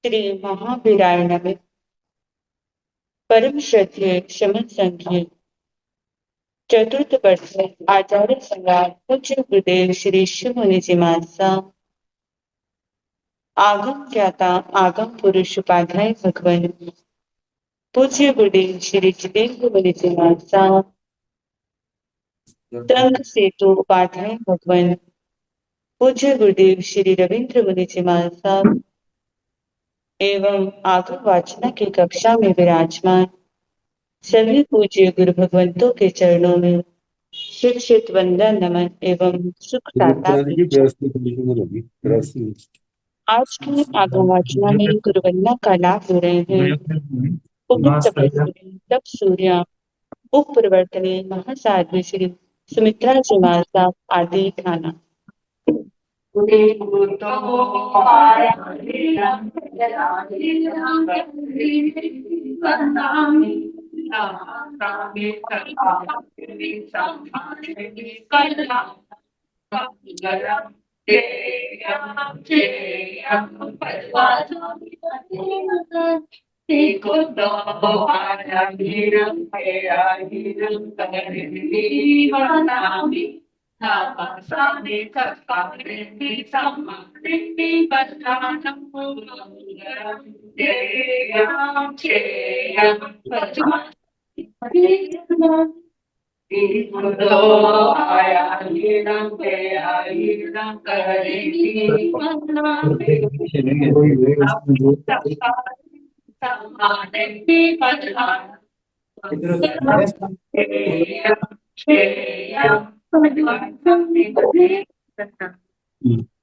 श्री महावीराय नमः। परम श्रद्धेय शमन संघीय चतुर्थ वर्ष आचार्य सम्राट पूज्य गुरुदेव श्री शिव मुनि जी महाराज आगम ज्ञाता आगम पुरुष उपाध्याय भगवान पूज्य गुरुदेव श्री जितेंद्र मुनि जी महाराज संघ सेतु उपाध्याय भगवान पूज्य गुरुदेव श्री रविंद्र मुनि जी महाराज एवं आगम वाचना की कक्षा में विराजमान सभी पूज्य गुरु भगवंतों के चरणों में शिक्षित वंदन नमन एवं सुख दाता आज की आगम वाचना में गुरुवंदना का लाभ हो रहे हैं। उगम तपस्वी तप सूर्या उप प्रवर्तने महासाध्वी श्री सुमित्रा जी महाराज आदि ठाना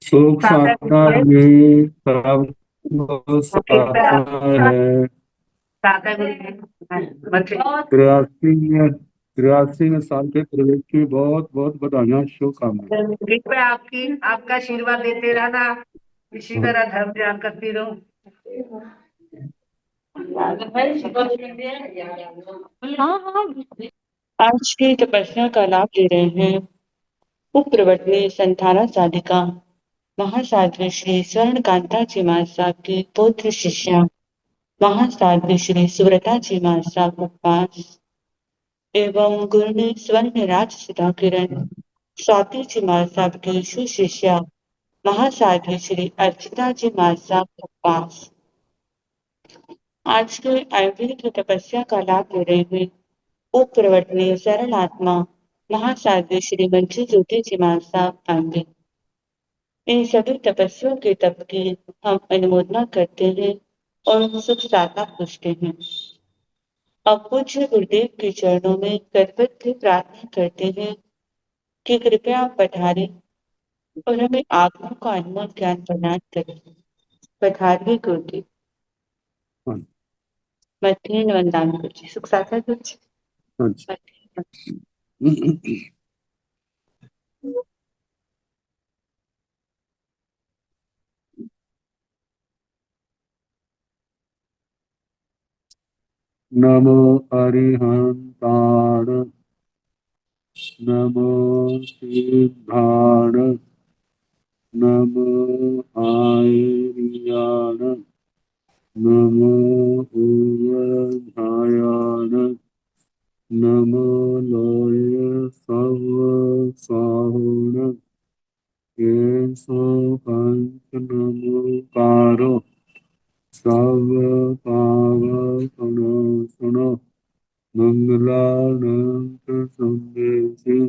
शोक साधना में सब है। 83 साल के प्रवेश की बहुत बहुत बधाइयाँ शुभकामनाएं। आपका आशीर्वाद देते रहना, इसी तरह धर्म ध्यान करती रहूं। आज की तपस्या का लाभ ले रहे हैं। उप प्रवर्तनी संथाना साधिका महासाध्वी श्री स्वर्ण कांता जी महाराज की पौत्र शिष्या महासाध्वी श्री सुव्रता जी महाराज उपवास एवं गुरु स्वर्ण राज सुधा किरण स्वाति जी महाराज की सुशिष्या महासाध्वी श्री अर्चिता जी महाराज उपवास आज के आयुर्वेद की तपस्या का लाभ ले रहे हैं। उप प्रवर्तनी सरल आत्मा महासाध्वी श्री मंजू ज्योति जी महाराज आएंगे। इन सभी तपस्वियों के तप की हम अनुमोदना करते हैं और सुख दाता पूछते हैं। अब पूज्य गुरुदेव के चरणों में करबद्ध प्रार्थना करते हैं कि कृपया आप पधारें और हमें आत्मा का अनमोल ज्ञान प्रदान करें। पधारिए गुरुदेव। मध्य वंदन गुरुजी। सुख साथा गुरुजी। नमो अरिहंताण नमो सिद्धाण नमो आयर्याण नमो उवधायाण नमो लोय सव साहुण केशो पंच नमोकारो सब पावक सुनो मंगलानंत संदेशी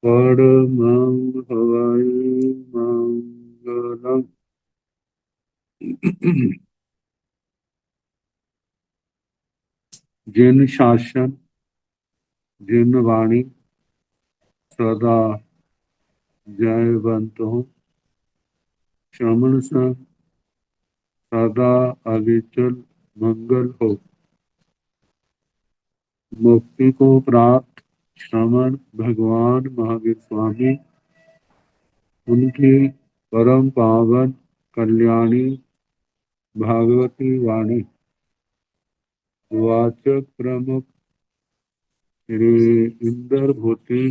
परमं हवै मंगलम। जिन शासन जिन वाणी सदा जयवंत हो श्रमण संग सदा अविचल मंगल हो। मुक्ति को प्राप्त श्रमण भगवान महावीर स्वामी उनकी परम पावन कल्याणी भागवती वाणी वाचक प्रमुख श्री इंद्र भूति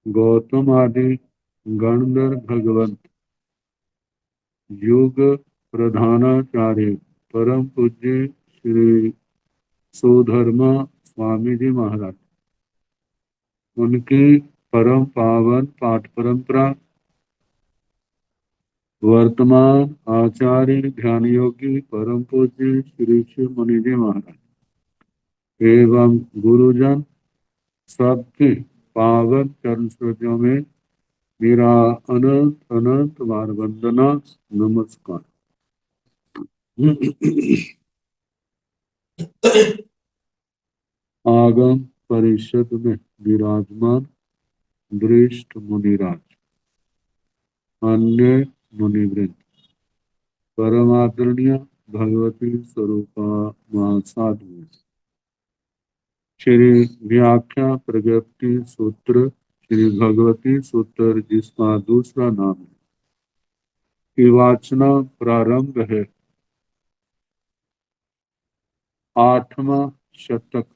गौतम आदि गणधर भगवंत युग प्रधानाचार्य परम पूज्य श्री सुधर्मा स्वामी जी महाराज, उनकी परम पावन पाठ परंपरा, वर्तमान आचार्य ध्यान योगी परम पूज्य श्री शिव मुनि जी महाराज एवं गुरुजन सबके पावन चरण स्मृतियों में मेरा अनंत अनंत बार वंदना नमस्कार। आगम परिषद में विराजमान वरिष्ठ मुनिराज, अन्य मुनिवृंद, परम आदरणीय भगवती स्वरूपा महासाधु, श्री व्याख्या प्रगति सूत्र श्री भगवती सूत्र जिसका दूसरा नाम है की वाचना प्रारंभ है। 8वां शतक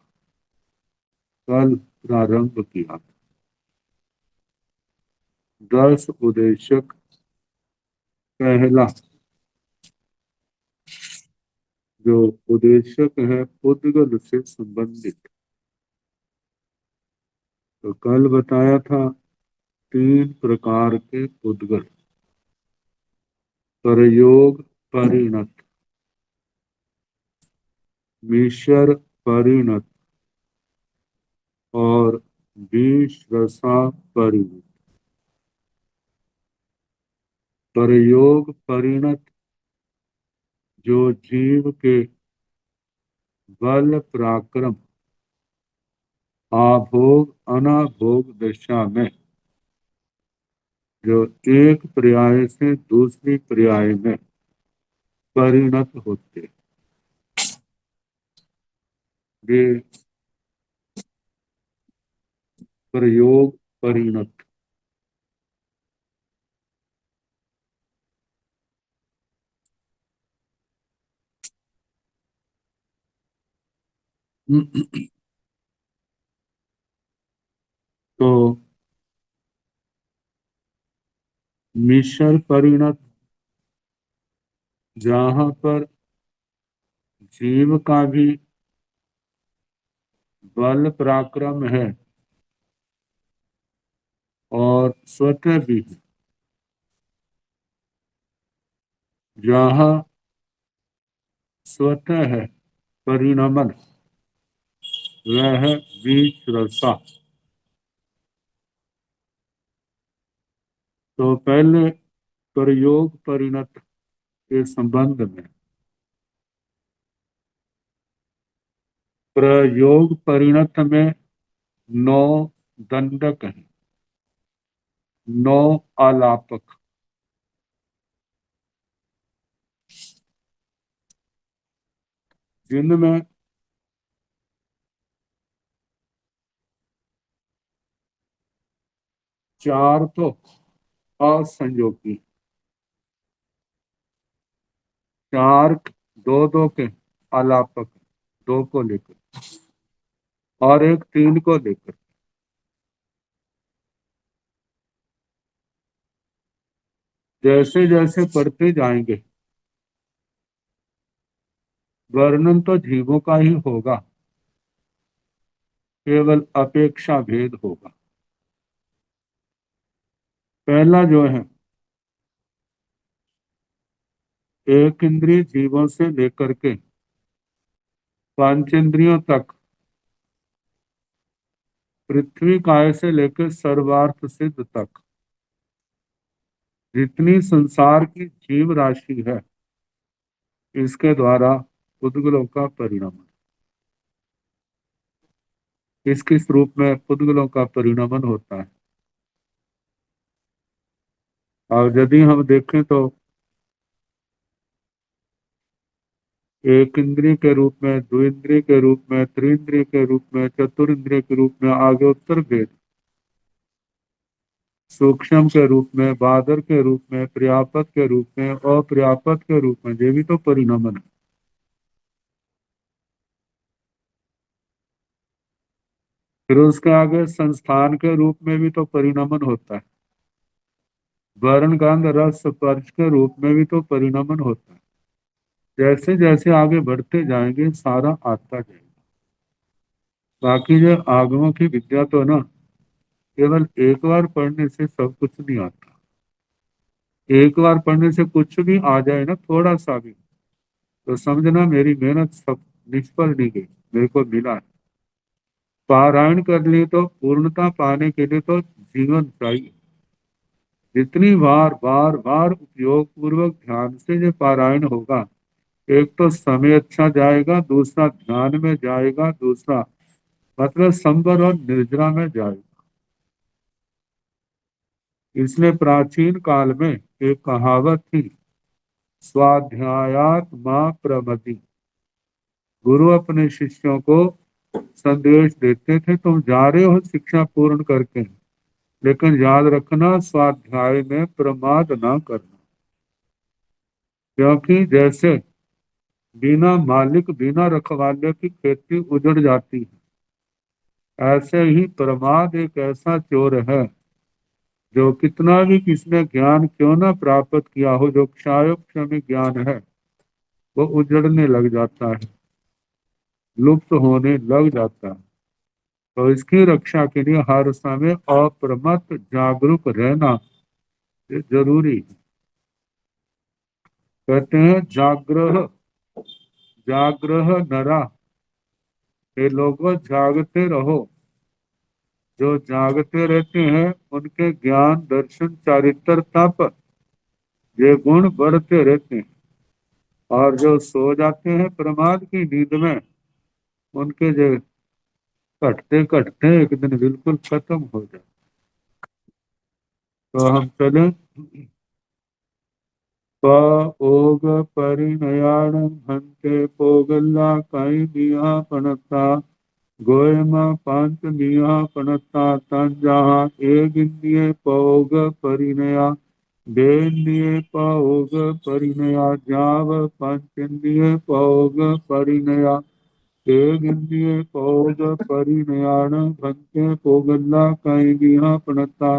कल प्रारंभ किया। 10 उद्देशक, पहला जो उद्देशक है पुद्गल से संबंधित, तो कल बताया था 3 प्रकार के पुद्गल, परयोग परिणत, मिश्र परिणत और विष रसा परिणत। परयोग परिणत जो जीव के बल पराक्रम आभोग अनाभोग दशा में जो एक पर्याय से दूसरी पर्याय में परिणत होते, वे प्रयोग परिणत। तो मिश्र परिणत जहां पर जीव का भी बल पराक्रम है और स्वतः भी है, जहां स्वतः है परिणमन, वह है बीच रसा। तो पहले प्रयोग परिणत के संबंध में, प्रयोग परिणत में 9 दंडक हैं, 9 आलापक, जिनमें चार तो असंयोगी, 4 दो के आलापक, 2 को लेकर और एक 3 को लेकर। जैसे जैसे पढ़ते जाएंगे वर्णन तो जीवों का ही होगा, केवल अपेक्षा भेद होगा। पहला जो है एक इंद्रिय जीवों से लेकर के 5 इंद्रियों तक, पृथ्वी काय से लेकर सर्वार्थ सिद्ध तक जितनी संसार की जीव राशि है, इसके द्वारा पुद्गलों का परिणमन, किस किस रूप में पुद्गलों का परिणमन होता है। और यदि हम देखें तो एक इंद्रिय के रूप में, द्विंद्रिय के रूप में, त्रिंद्रिय के रूप में, चतुर्ंद्रिय के रूप में, आगे उत्तर भेद, सूक्ष्म के रूप में, बादर के रूप में, पर्यापत के रूप में, अपर्यापत के रूप में, ये भी तो परिणमन है। फिर उसके आगे संस्थान के रूप में भी तो परिणमन होता है, वर्ण गंध रस स्पर्श के रूप में भी तो परिणमन होता है। जैसे जैसे आगे बढ़ते जाएंगे सारा आता जाएगा। बाकी जो आगमों की विद्या तो ना केवल एक बार पढ़ने से सब कुछ नहीं आता। एक बार पढ़ने से कुछ भी आ जाए ना, थोड़ा सा भी, तो समझना मेरी मेहनत सब निष्फल नहीं गई, मेरे को मिला है। पारायण कर लिए तो पूर्णता पाने के लिए तो जीवन चाहिए। जितनी बार बार बार उपयोग पूर्वक ध्यान से जो पारायण होगा, एक तो समय अच्छा जाएगा, दूसरा ध्यान में जाएगा, दूसरा मतलब संवर और निर्जरा में जाएगा। इसलिए प्राचीन काल में एक कहावत थी, स्वाध्यायात मां प्रमति। गुरु अपने शिष्यों को संदेश देते थे, तुम जा रहे हो शिक्षा पूर्ण करके, लेकिन याद रखना स्वाध्याय में प्रमाद ना करना। क्योंकि जैसे बिना मालिक बिना रखवाले की खेती उजड़ जाती है, ऐसे ही प्रमाद एक ऐसा चोर है जो कितना भी किसने ज्ञान क्यों ना प्राप्त किया हो, जो क्षायोक्षमी ज्ञान है वो उजड़ने लग जाता है, लुप्त होने लग जाता है। तो इसकी रक्षा के लिए हर समय अप्रमत्त जागरूक रहना ये जरूरी है। कहते हैं जागृह जागृह नरा, ये लोगों जागते रहो। जो जागते रहते हैं उनके ज्ञान दर्शन चारित्र तप ये गुण बढ़ते रहते हैं, और जो सो जाते हैं प्रमाद की नींद में, उनके जो घटते घटते एक दिन बिल्कुल खत्म हो जाए। तो हम चले। ओग परिणयाण हंते पोगल्ला कई मिया पणता, गोयमा पांच मिया पणता तंजाहा एक इंद्रिय पोग परिणया, बेन्दिए पोग परिणया जाव पंचेंद्रिय पोग परिणया, एक इंद्रिय पोग परिणयाण भंते पोगल्ला कई मिया पणता,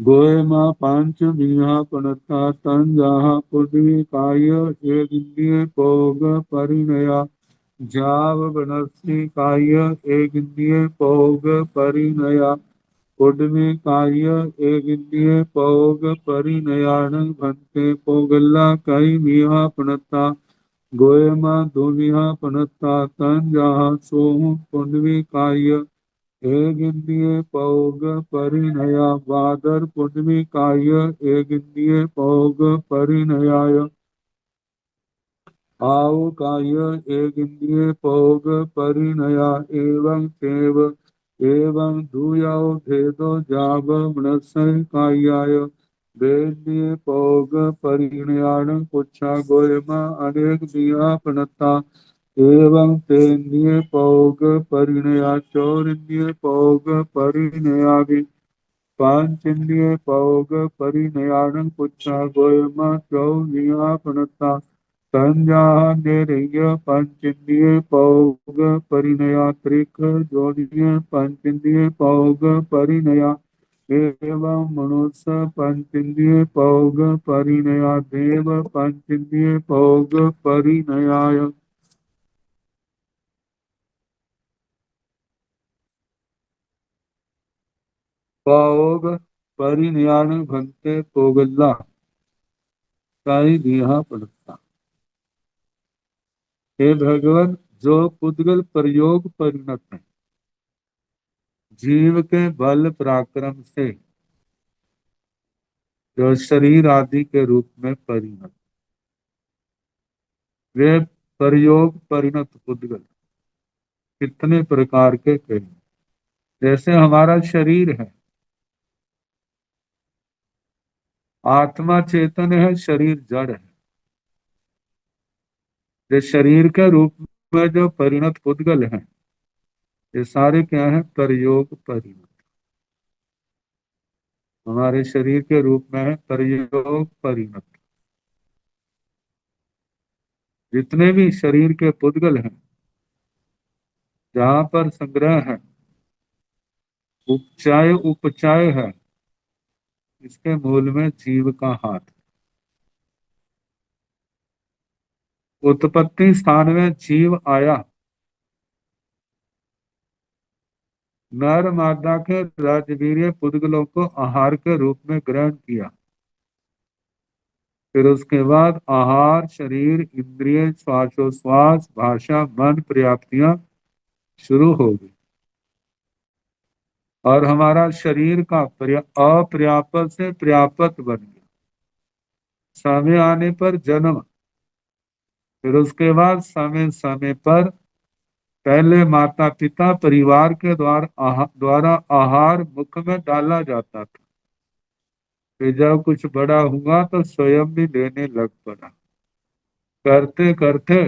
गोयमा पांच मिहा पणता तंजाहा पृथ्वी काय एक इंद्रिय पोग परिणया, जाव बनस्सी काय एक इंद्रिय पोग परिणया, पृथ्वी काय एक इंद्रिय पोग परिणयान भंते पोगल्ला कई मिहा पणता, गोयमा दुमिहा पणता तंजाहा सोहु पृथ्वी काय एक इंद्रिय पौग परिणया, बादर पुण्यमी काय एक इंद्रिय पौग परिणयाय, आव काय एक इंद्रिय पौग परिणया, एवं तेव एवं दूयाव भेदो जाग मनसय कायाय, वेद्य पौग परिणयान पुच्छा गोयमा अनेक दिया पनता, एवं तेन्य पौग परिणया चौरिन्य पौग परिणया भी, पांचन्य पौग परिणयान पुच्छा गोयमा चौनिया पनता, संजान्य पंचन्य पौग परिणया त्रिक जोनिय पंचन्य पौग परिणया, एवं मनुष्य पंचन्य पौग परिणया देव पंचन्य पौग परिणयाय। पौग परिणयान भंते पोगल्ला काई दिया पड़ता। हे भगवान, जो पुद्गल प्रयोग परिणत है, जीव के बल पराक्रम से जो शरीर आदि के रूप में परिणत, वे प्रयोग परिणत पुद्गल कितने प्रकार के कहें। जैसे हमारा शरीर है, आत्मा चेतन है, शरीर जड़ है। ये शरीर के रूप में जो परिणत पुद्गल हैं, ये सारे क्या है, प्रयोग परिणत। हमारे शरीर के रूप में है प्रयोग परिणत। जितने भी शरीर के पुद्गल हैं, जहां पर संग्रह है, उपचाय उपचाय है, इसके मूल में जीव का हाथ। उत्पत्ति स्थान में जीव आया, नर मादा के राजवीर्य पुद्गलों को आहार के रूप में ग्रहण किया। फिर उसके बाद आहार, शरीर, इंद्रिय, श्वासोश्वास, भाषा, मन, पर्याप्तियां शुरू हो गई और हमारा शरीर का अपर्याप्त से पर्याप्त बन गया। समय आने पर जन्म, फिर उसके बाद समय समय पर पहले माता पिता परिवार के द्वारा आहार मुख में डाला जाता था। फिर जब कुछ बड़ा हुआ तो स्वयं भी लेने लग पड़ा। करते करते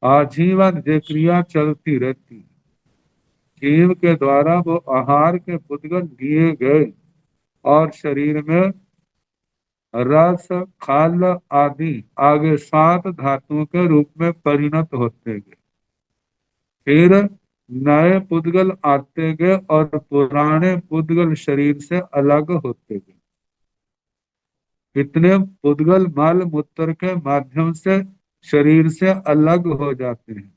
आजीवन ये क्रिया चलती रहती। जीव के द्वारा वो आहार के पुद्गल दिए गए और शरीर में रस, खल आदि आगे 7 धातुओं के रूप में परिणत होते गए। फिर नए पुद्गल आते गए और पुराने पुद्गल शरीर से अलग होते गए। इतने पुद्गल मल मूत्र के माध्यम से शरीर से अलग हो जाते हैं,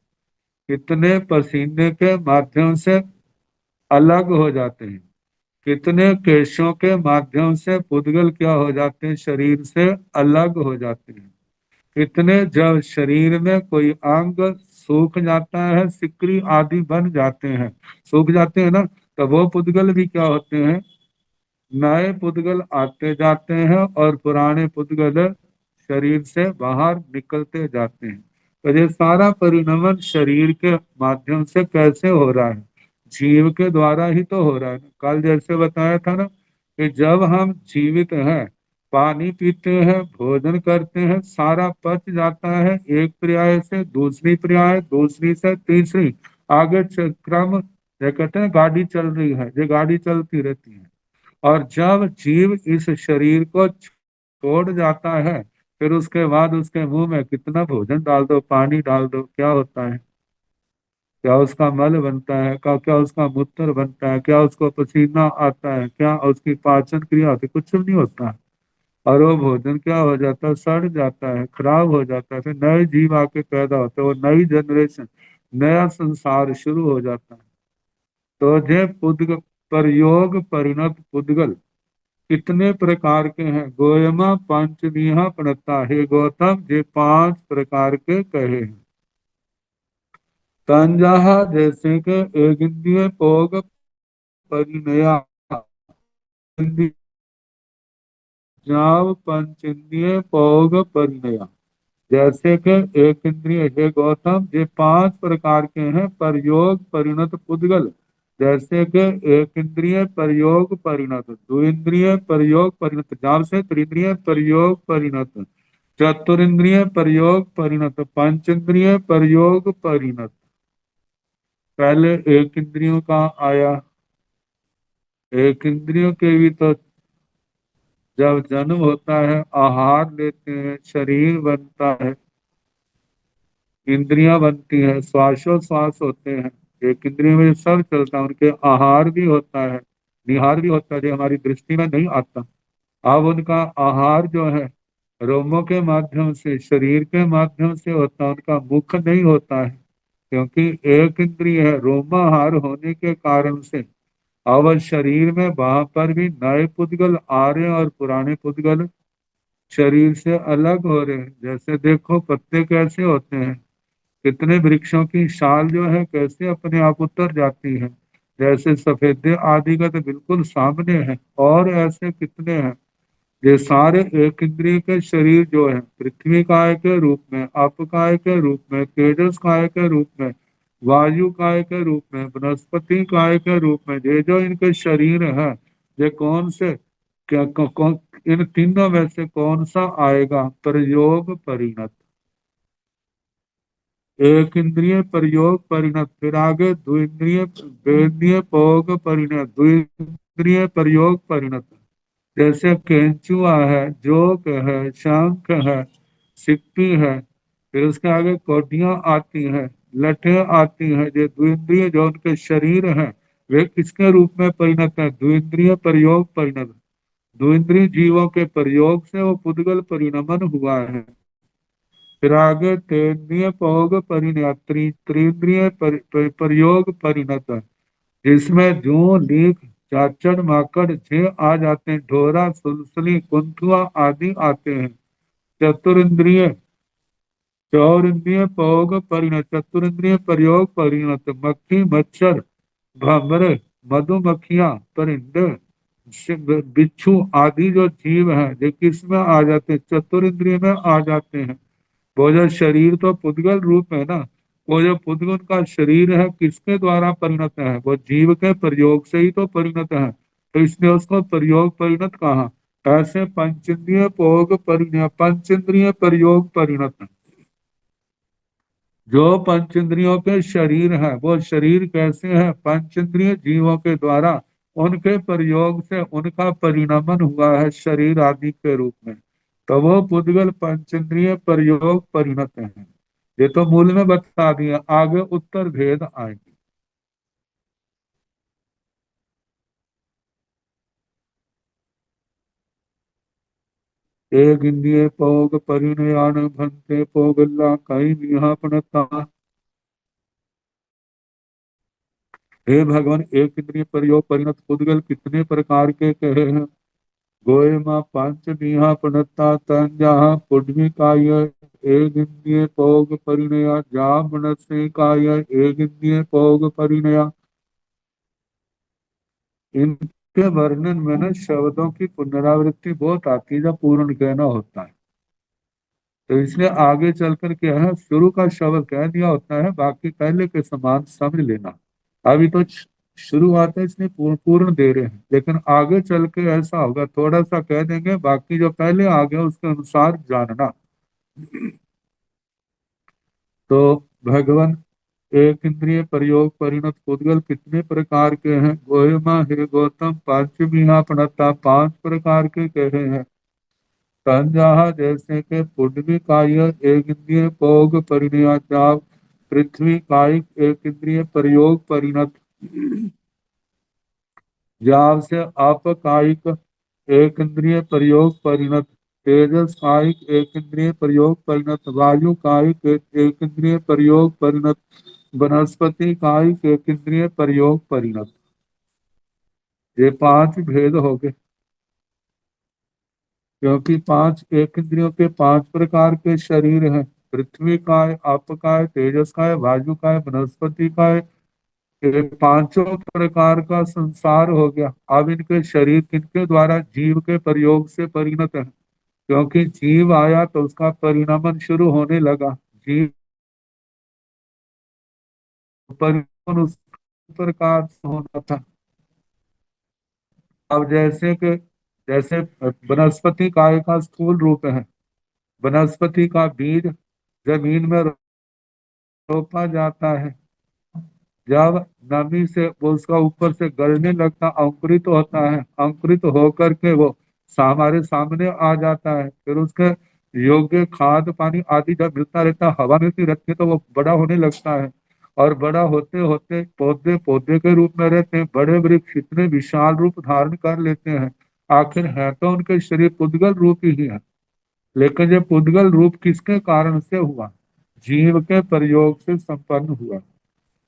कितने पसीने के माध्यम से अलग हो जाते हैं, कितने केशों के माध्यम से पुद्गल क्या हो जाते हैं, शरीर से अलग हो जाते हैं। कितने जब शरीर में कोई अंग सूख जाता है, सिकरी आदि बन जाते हैं, सूख जाते हैं ना, तो वो पुद्गल भी क्या होते हैं, नए पुद्गल आते जाते हैं और पुराने पुद्गल शरीर से बाहर निकलते जाते हैं। तो ये सारा परिणमन शरीर के माध्यम से कैसे हो रहा है, जीव के द्वारा ही तो हो रहा है। कल जैसे बताया था ना कि जब हम जीवित हैं, पानी पीते हैं, भोजन करते हैं, सारा पच जाता है, एक पर्याय से दूसरी पर्याय, दूसरी से तीसरी, आगे क्रम, ये कहते हैं गाड़ी चल रही है, ये गाड़ी चलती रहती है। और जब जीव इस शरीर को छोड़ जाता है, फिर उसके बाद उसके मुंह में कितना भोजन डाल दो, पानी डाल दो, क्या होता है, क्या उसका मल बनता है, क्या उसका मूत्र बनता है, क्या उसको पसीना आता है, क्या उसकी पाचन क्रिया होती है, कुछ भी नहीं होता है। और वो भोजन क्या हो जाता है, सड़ जाता है, खराब हो जाता है, फिर नए जीव आके पैदा होते हैं, वो नई जनरेशन, नया संसार शुरू हो जाता है। तो ये पुद्गल, प्रयोग परिणत पुद्गल कितने प्रकार के हैं, गोयमा पंचमीहा प्रणता, हे गौतम ये 5 प्रकार के कहे हैं। तंजहा जैसे के एक इंद्रिय भोग परिणया, जाव पंचेंद्रिय भोग परिणया, जैसे कि एक इंद्रिय, हे गौतम ये 5 प्रकार के हैं प्रयोग परिणत पुद्गल। जैसे कि एक इंद्रिय प्रयोग परिणत, दो इंद्रिय प्रयोग परिणत, जाव से त्रिंद्रिय प्रयोग परिणत, चतुरिंद्रिय प्रयोग परिणत, पंचेंद्रिय प्रयोग परिणत। पहले एक इंद्रियों का आया, एक इंद्रियों के भी तो जब जन्म होता है, आहार लेते हैं, शरीर बनता है, इंद्रियां बनती है, श्वासोश्वास होते हैं, एक इंद्रिय में सब चलता है, उनके आहार भी होता है, निहार भी होता है, जो हमारी दृष्टि में नहीं आता। अब उनका आहार जो है रोमों के माध्यम से, शरीर के माध्यम से होता है, उनका मुख नहीं होता है, क्योंकि एक इंद्रिय है, रोमाहार होने के कारण से अब शरीर में वहां पर भी नए पुद्गल आ रहे हैं और पुराने पुद्गल शरीर से अलग हो रहे हैं। जैसे देखो पत्ते कैसे होते हैं, कितने वृक्षों की शाल जो है कैसे अपने आप उतर जाती है, जैसे सफेदे आदि का तो बिल्कुल सामने है, और ऐसे कितने हैं। ये सारे एक इंद्रिय के शरीर जो है, पृथ्वी काय के रूप में, अप काय के रूप में, तेजस काय के रूप में, वायु काय के रूप में, वनस्पति काय के रूप में, ये जो इनके शरीर है, ये कौन से, कौन, इन तीनों में से कौन सा आएगा, प्रयोग परिणत। एक इंद्रिय प्रयोग परिणत, फिर आगे द्विंद्रिय, वेद्य भोग परिणत, द्विंद्रिय प्रयोग परिणत। जैसे केंचुआ है, जोक है, शंख है, सिप्पी है, फिर उसके आगे कौडियां आती हैं, लठे आती हैं, जो द्विंद्रिय जो उनके शरीर हैं, वे किसके रूप में परिणत है, द्विंद्रिय प्रयोग परिणत। द्विंद्रिय जीवों के प्रयोग से वो पुद्गल परिणमन हुआ है। फिर आगे तेन्द्रिय भोग परिणत त्रिंद्रिय प्रयोग परिणत, जिसमें जू लीख चाचड़ माकड़ जे आ जाते हैं, ढोरा सुलसुली कुंथुआ आदि आते हैं। चतुरिंद्रिय चौर इंद्रिय भोग परिणत चतुरिंद्रिय प्रयोग परिणत, मक्खी मच्छर भंवरे मधुमक्खियां परिंदे बिच्छू आदि जो जीव हैं ये किस में आ जाते हैं, चतुरिंद्रिय में आ जाते हैं। वो जो शरीर तो पुद्गल रूप है ना, वो जो पुद्गल का शरीर है किसके द्वारा परिणत है, वो जीव के प्रयोग से ही तो परिणत है, तो इसलिए उसको प्रयोग परिणत कहा। ऐसे पंचेंद्रिय भोग परिणत पंचेंद्रिय प्रयोग परिणत, जो पंचेंद्रियों के शरीर है वो शरीर कैसे है, पंचेंद्रिय जीवों के द्वारा उनके प्रयोग से उनका परिणमन हुआ है शरीर आदि के रूप में, तो वो पुद्गल पंचेंद्रिय प्रयोग परिणत है। ये तो मूल में बता दिया, आगे उत्तर भेद आएंगे। एक इंद्रिय भोग परिणयान भंते भोगल्ला कई विहापनता। हे भगवान, एक इंद्रिय प्रयोग परिणत पुद्गल कितने प्रकार के कहे हैं। गोयमा पंच बीहा प्रणता तंजा पुड्मी काय एक इंद्रिय भोग परिणया जा मनसे काय एक इंद्रिय भोग परिणया। इनके वर्णन में न शब्दों की पुनरावृत्ति बहुत आती है जब पूर्ण कहना होता है, तो इसलिए आगे चलकर क्या है, शुरू का शब्द कह दिया होता है, बाकी पहले के समान समझ लेना। अभी तो शुरुआत है इसलिए पूर्ण पूर्ण दे रहे हैं, लेकिन आगे चल के ऐसा होगा थोड़ा सा कह देंगे, बाकी जो पहले आ गया उसके अनुसार जानना। तो भगवान, एक इंद्रिय प्रयोग परिणत पुद्गल कितने प्रकार के हैं। गोहिमा हे गौतम पांच बीघा प्रणता पांच प्रकार के कहे हैं। संजाहा जैसे के पुण्य काय एक इंद्रिय भोग परिणयाचार, पृथ्वी कायिक एक इंद्रिय प्रयोग परिणत, जाव से अपकायिक एक इंद्रिय प्रयोग परिणत, तेजस कायिक एक इंद्रिय प्रयोग परिणत, वायु कायिक एक इंद्रिय प्रयोग परिणत, वनस्पति कायिक एक इंद्रिय प्रयोग परिणत। ये पांच भेद हो गए, क्योंकि पांच एक इंद्रियों के पांच प्रकार के शरीर हैं। पृथ्वी काय, आप काय, तेजस काय, वायु काय, वनस्पति काय, ये पांचों प्रकार का संसार हो गया। अब इनके शरीर किनके द्वारा, जीव के प्रयोग से परिणत है, क्योंकि जीव आया तो उसका परिणमन शुरू होने लगा। जीव परिणमन उस प्रकार से होना था। अब जैसे वनस्पति काय का स्थूल रूप है, वनस्पति का बीज जमीन में रोपा जाता है, जब नमी से वो उसका ऊपर से गलने लगता, अंकुरित होता है, अंकुरित होकर के वो हमारे सामने आ जाता है, फिर उसके योग्य खाद पानी आदि जब मिलता रहता है, हवा मिलती रहती है, तो वो बड़ा होने लगता है। और बड़ा होते होते पौधे पौधे के रूप में रहते हैं, बड़े वृक्ष इतने विशाल रूप धारण कर लेते हैं। आखिर है तो उनके शरीर पुद्गल रूप ही है, लेकिन ये पुद्गल रूप किसके कारण से हुआ, जीव के प्रयोग से संपन्न हुआ।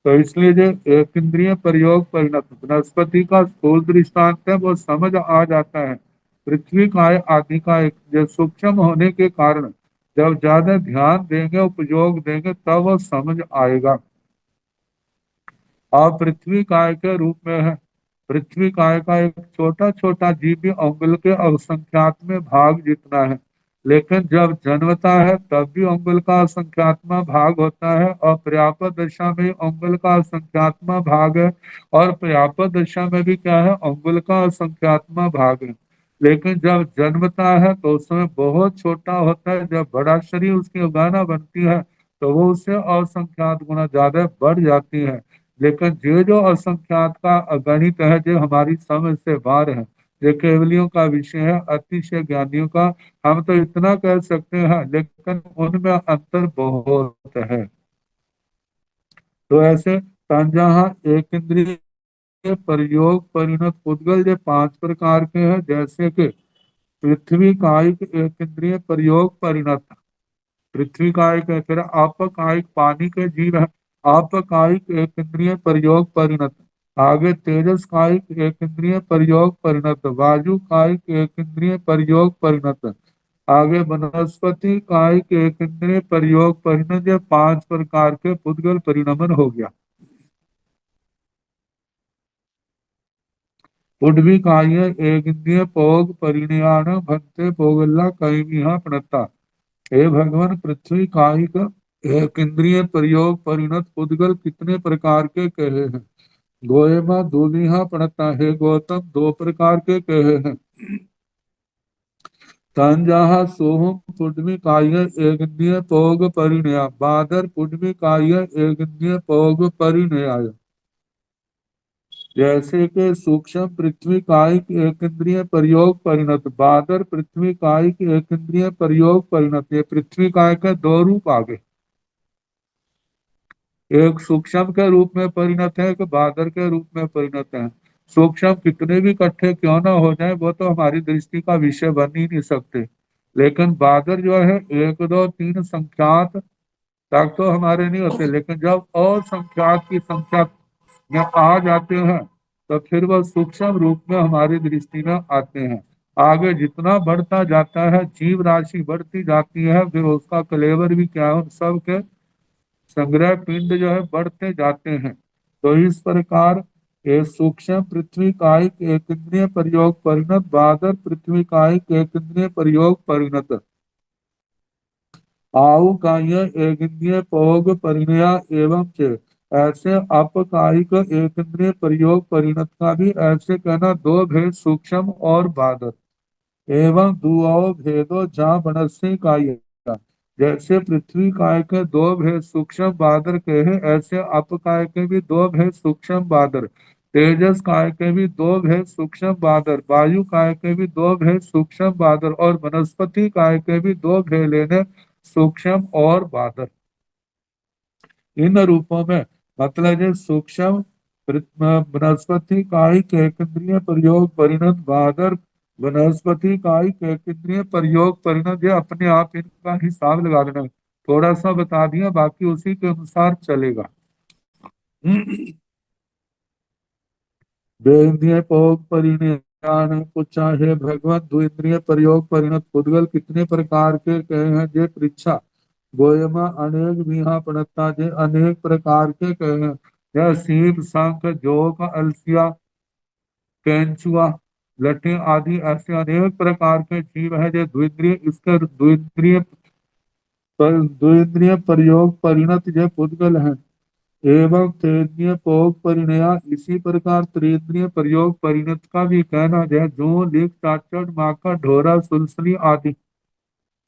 तो इसलिए जो एक इंद्रिय प्रयोग परिणत वनस्पति का स्थूल दृष्टांत है वो समझ आ जाता है। पृथ्वी काय आदि का एक जो सूक्ष्म होने के कारण जब ज्यादा ध्यान देंगे उपयोग देंगे तब वो समझ आएगा। और पृथ्वी काय के रूप में है। पृथ्वी काय का एक छोटा छोटा जीव भी अंगुल के असंख्यात में भाग जितना है, लेकिन जब जन्मता है तब भी अंगुल का असंख्यात्मा भाग होता है, और पर्याप्त दशा में अंगुल का असंख्यात्मा भाग है, और पर्याप्त दशा में भी क्या है, अंगुल का असंख्यात्मा भाग है। लेकिन जब जन्मता है तो उस समय बहुत छोटा होता है, जब बड़ा शरीर उसकी उगाना बनती है तो वो उससे असंख्यात गुना ज्यादा बढ़ जाती है। लेकिन ये जो असंख्यात का गणित है जो हमारी समझ से बाहर है, ये केवलियों का विषय है, अतिशय ज्ञानियों का। हम तो इतना कह सकते हैं, लेकिन उनमें अंतर बहुत है। तो ऐसे तंजहा एक इंद्रिय प्रयोग परिणत पुद्गल ये पांच प्रकार के हैं, जैसे कि पृथ्वी कायिक एक इंद्रिय प्रयोग परिणत, पृथ्वी कायिक है, फिर आपकायिक पानी के जीव है, आपकायिक एक इंद्रिय प्रयोग परिणत। आगे तेजस कायिक एक इंद्रिय प्रयोग परिणत, वायु कायिक एक इंद्रिय प्रयोग परिणत। आगे वनस्पति कायिक एक इंद्रिय प्रयोग परिणत। ये 5 प्रकार के पुद्गल परिणमन हो गया। पुड्वी काय एक इंद्रिय पोग परिणयान भक्ते पोगल्ला कैमिहा प्रणता। हे भगवान, पृथ्वी कायिक एक इंद्रिय प्रयोग परिणत पुद्गल कितने प्रकार के कहे हैं? गोएमा दूलिहा प्रणता। हे गौतम, 2 प्रकार के कहे हैं। तंजाहा सोहम पुड्वी काय एक इंद्रिय पोग परिणया। बादर पुड्वी काय एक इंद्रिय पोग परिणयाय। जैसे कि सूक्ष्म पृथ्वी कायिक एक इंद्रिय प्रयोग परिणत, बादर पृथ्वी कायिक एक इंद्रिय प्रयोग परिणत। ये पृथ्वी काय के 2 रूप आ गए, एक सूक्ष्म के रूप में परिणत है, एक बादर के रूप में परिणत है। सूक्ष्म कितने भी इकट्ठे क्यों ना हो जाए, वो तो हमारी दृष्टि का विषय बन ही नहीं सकते। लेकिन बादर जो है 1 2 3 संख्यात तक तो हमारे नहीं होते, लेकिन जब असंख्यात की संख्या में आ जाते हैं तो फिर वह सूक्ष्म रूप में हमारी दृष्टि में आते हैं। आगे जितना बढ़ता जाता है, जीव राशि बढ़ती जाती है, फिर उसका कलेवर भी क्या है, उन सब के संग्रह पिंड जो है बढ़ते जाते हैं। तो इस प्रकार ये सूक्ष्म पृथ्वी कायिक एक इंद्रिय प्रयोग परिणत, बादर पृथ्वी कायिक एक इंद्रिय प्रयोग परिणत। आउ काय एक इंद्रिय प्रयोग परिणया एवं च। ऐसे अपकायिक एक इंद्रिय प्रयोग परिणत का भी ऐसे कहना 2 भेद, सूक्ष्म और बादर। एवं दुओ भेदो जहाँ बनस्सी काय। जैसे पृथ्वी काय के 2 भेद सूक्ष्म बादर के हैं, ऐसे अप काय के भी 2 भेद सूक्ष्म बादर। तेजस काय के भी 2 भेद सूक्ष्म बादर, वायु काय के भी 2 भेद सूक्ष्म बादर, और वनस्पति काय के भी 2 भेद लेने सूक्ष्म और बादर। इन रूपों में मतलब जो सूक्ष्म वनस्पति कायिक एक इंद्रिय प्रयोग परिणत, बादर वनस्पति कायिक एक इंद्रिय प्रयोग परिणत। ये अपने आप इनका हिसाब लगा लेना, थोड़ा सा बता दिया, बाकी उसी के अनुसार चलेगा। दो इंद्रिय प्रयोग परिणाम पूछा है भगवान, 2 इंद्रिय प्रयोग परिणत पुद्गल कितने प्रकार के कहे हैं? जे पृच्छा। गोयमा अनेक विहा प्रणता, जे अनेक प्रकार के कहे हैं। यह सीप शंख जोक अलसिया केंचुआ लठे आदि ऐसे अनेक प्रकार के जीव है जो द्विंद्रिय, इसके द्विंद्रिय प्रयोग परिणत जो पुद्गल है। एवं त्रिंद्रिय प्रयोग परिणया, इसी प्रकार त्रिंद्रिय प्रयोग परिणत का भी कहना है, जो लिख चाचड़ माका ढोरा सुलसनी आदि।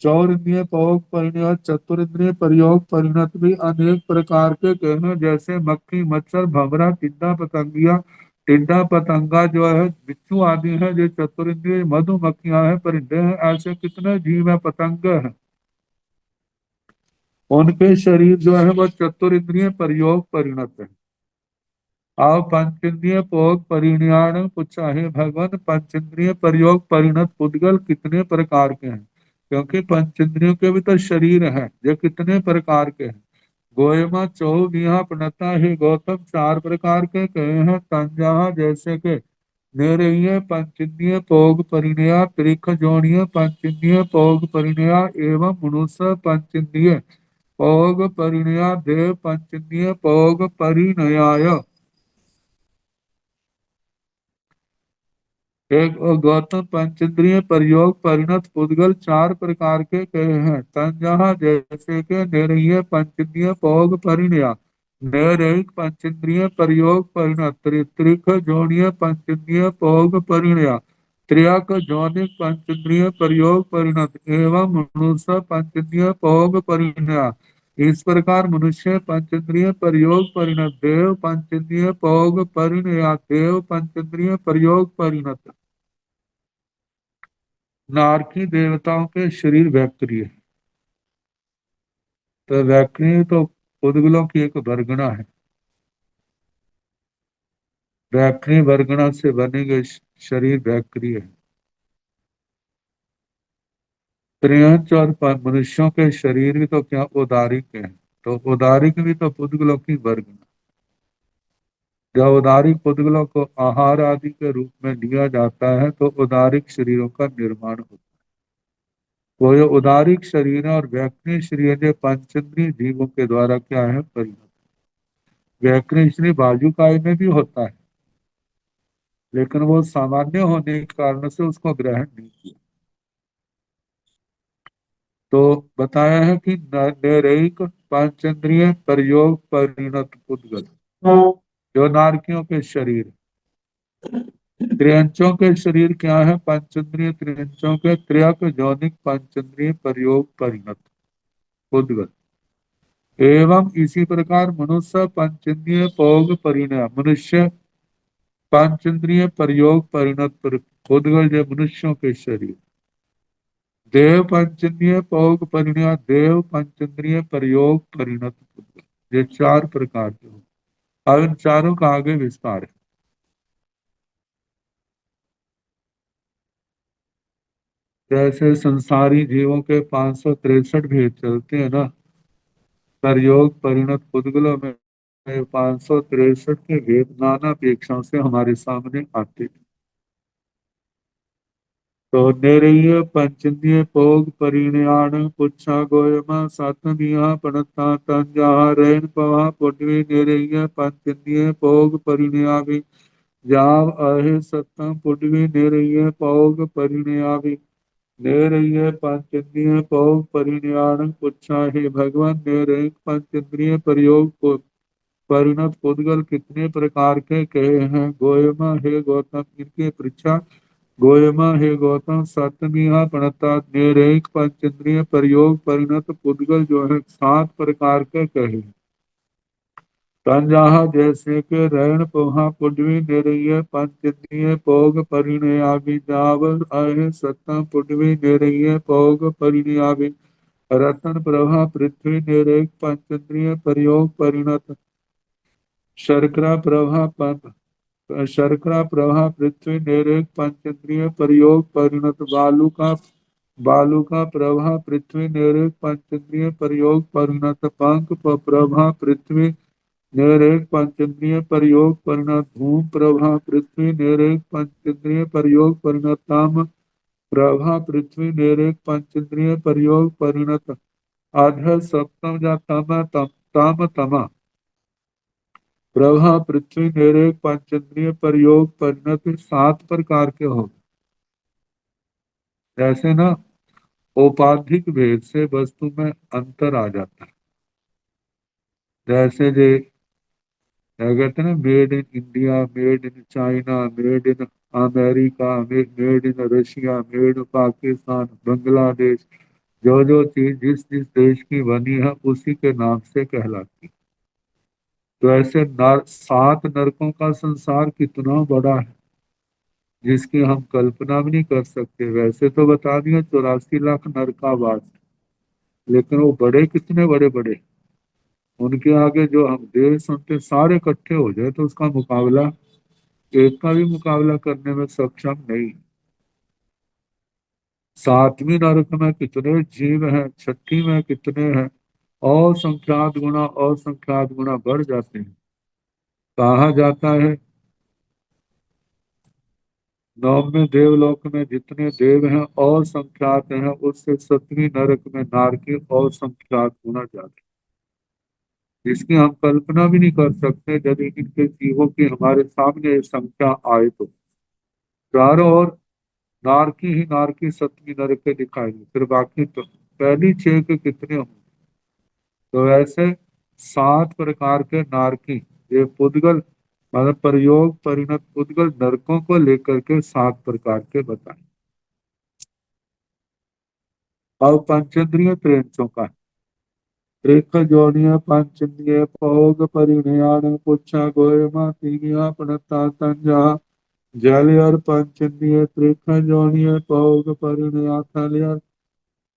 चौर इंद्रिय प्रयोग परिणत, चतुर्ंद्रिय प्रयोग परिणत भी अनेक प्रकार के कहने, जैसे मक्खी मच्छर भंवरा टिड्डा पतंगिया। टिड्डा पतंगा जो है बिच्छू आदि है, जो चतुर्ंद्रिय मधुमक्खियां हैं, परिंदे हैं, ऐसे कितने जीव है, पतंगे हैं, उनके शरीर जो है वह चतुर्ंद्रिय प्रयोग परिणत है। आओ पंचेंद्रिय प्रयोग परिणाम पूछा है भगवान, पंचेंद्रिय प्रयोग परिणत पुद्गल कितने प्रकार के हैं? क्योंकि पंचेंद्रियों के भी तो शरीर है, ये कितने प्रकार के हैं? गोयमा चौबिहा प्रणता है गौतम, 4 प्रकार के कहे हैं। तंजाहा जैसे के नेरेय पंचेंद्रिय प्रयोग परिणया, त्रिख जोड़िय पंचेंद्रिय प्रयोग परिणया, एवं मनुष्य पंचेंद्रिय प्रयोग परिणया, देव पंचेंद्रिय प्रयोग परिणयाय। एक गौतम, पंचेंद्रिय प्रयोग परिणत पुद्गल 4 प्रकार के कहे हैं। तंजहा जैसे के निरय पंचेंद्रिय प्रयोग परिणया, नैरिक पंचेंद्रिय प्रयोग परिणत, त्रिक जोड़िय पंचेंद्रिय प्रयोग परिणया, त्र्यक जोनिक पंचेंद्रिय प्रयोग परिणत, एवं मनुष्य पंचेंद्रिय प्रयोग परिणया। इस प्रकार मनुष्य पंचेंद्रिय प्रयोग परिणत, देव पंचेंद्रिय प्रयोग परिणया, देव पंचेंद्रिय प्रयोग परिणत। नारकी देवताओं के शरीर वैक्रिय है, तो वैक्रिय तो पुद्गलों की एक वर्गणा है। वैक्रिय वर्गणा से बनेंगे शरीर वैक्रिय है। त्रियंच और मनुष्यों के शरीर भी तो क्या उदारिक है, तो उदारिक भी तो पुद्गलों की वर्ग में। जब उदारिक पुद्गलों को आहार आदि के रूप में लिया जाता है तो उदारिक शरीरों का निर्माण होता है। वो ये उदारिक शरीर और व्याकृत शरीर पंचेंद्रिय जीवों के द्वारा क्या है, परिणत। व्याकृत शरीर बाजुकाय में भी होता है, लेकिन वो सामान्य होने के कारण से उसको ग्रहण नहीं किया। तो बताया है कि नैरेयिक पंचेंद्रिय प्रयोग परिणत पुद्गल, जो नारकियों के शरीर। त्रियंचों के शरीर क्या है, पंचेंद्रिय त्रियंचों के त्र्यक जौनिक पंचेंद्रिय प्रयोग परिणत पुद्गल। एवं इसी प्रकार मनुष्य पंचेंद्रिय भोग परिणय, मनुष्य पंचेंद्रिय प्रयोग परिणत पुद्गल, जो मनुष्यों के शरीर। देव पंचेंद्रिय भोग परिणय, देव पंचेंद्रिय प्रयोग परिणत पुद्गल, ये चार प्रकार के हो। अब इन चारों का आगे विस्तार है। जैसे संसारी जीवों के 563 भेद चलते हैं ना, प्रयोग परिणत पुद्गलों में 563 के भेद नाना अपेक्षाओं से हमारे सामने आते हैं। तो निरय पंचन्द्रिय भोग परिणयान पुच्छा गोयमा सातमिया पणता तंजा रैन पवा पुडवी निरय पंचन्द्रिय भोग परिणयावि जाव अहे सत्तम पुडवी निरय भोग परिणयावि निरय पंचन्द्रिय भोग परिणयान पुच्छा, हे भगवान निरय पंचन्द्रिय प्रयोग परिणत पुद्गल कितने प्रकार के कहे हैं। गोयमा, हे गौतम इनके पृछा। गोयमा, हे गौतम सप्तमिया प्रणता निरैक पंचेंद्रिय प्रयोग परिणत पुद्गल जो है 7 प्रकार के कहे। तंजाहा जैसे के रैण पोहा पुडवी निरय पंचेंद्रिय भोग परिणयाभि जावल अहे सत्तम पुडवी निरय भोग परिणयाभि रतन प्रभा पृथ्वी निरैक पंचेंद्रिय प्रयोग परिणत शर्करा प्रभा शर्करा प्रभा पृथ्वी निरेक पंचेंद्रिय प्रयोग परिणत बालू का प्रभा पृथ्वी निरेक पंचेंद्रिय प्रयोग परिणत पंख प्रभा पृथ्वी निरेक पंचेंद्रिय प्रयोग परिणत धूम प्रभा पृथ्वी निरेक पंचेंद्रिय प्रयोग परिणत ताम प्रभा पृथ्वी निरेक पंचेंद्रिय प्रयोग परिणत आध सप्तम जा तम तमा प्रभा पृथ्वी निरेक पंचेंद्रिय प्रयोग परिणत 7 प्रकार के हो। जैसे ना औपाधिक भेद से वस्तु में अंतर आ जाता है। जैसे जे क्या कहते हैं ना, made in India, made in China, made in America, made in Russia, made in Pakistan, Bangladesh. जो जो चीज जिस जिस देश की बनी है उसी के नाम से कहलाती है। तो ऐसे 7 नरकों का संसार कितना बड़ा है, जिसकी हम कल्पना भी नहीं कर सकते। वैसे तो बता दिया 84 लाख नरकावास, लेकिन वो बड़े कितने बड़े बड़े, उनके आगे जो हम देव सुनते सारे इकट्ठे हो जाए तो उसका मुकाबला, एक का भी मुकाबला करने में सक्षम नहीं। 7वीं नरक में कितने जीव हैं, 6ठी में कितने हैं, और संख्यात गुना बढ़ जाते हैं। कहा जाता है 9वें देवलोक में जितने देव हैं और संख्यात हैं, उससे 7वीं नरक में नारकी और संख्यात गुना ज्यादा, इसकी हम कल्पना भी नहीं कर सकते। यदि इनके जीवों की हमारे सामने संख्या आए तो चारों ओर नारकी ही नारकी 7वीं नरक के दिखाएंगे, फिर बाकी तो पहली 6 के कितने होंगे। तो ऐसे 7 प्रकार के नारकी, ये पुद्गल मतलब प्रयोग परिणत पुद्गल नरकों को लेकर के 7 प्रकार के बताए। और पंचेंद्रिय त्रियंचों का त्रिक जोनिया पंचेंद्रिय भोग परिणयान पुच्छा गोयमा तीनिया प्रणता तंजा जलियर पंचेंद्रिय त्रिक जोनिय भोग परिणया थलियर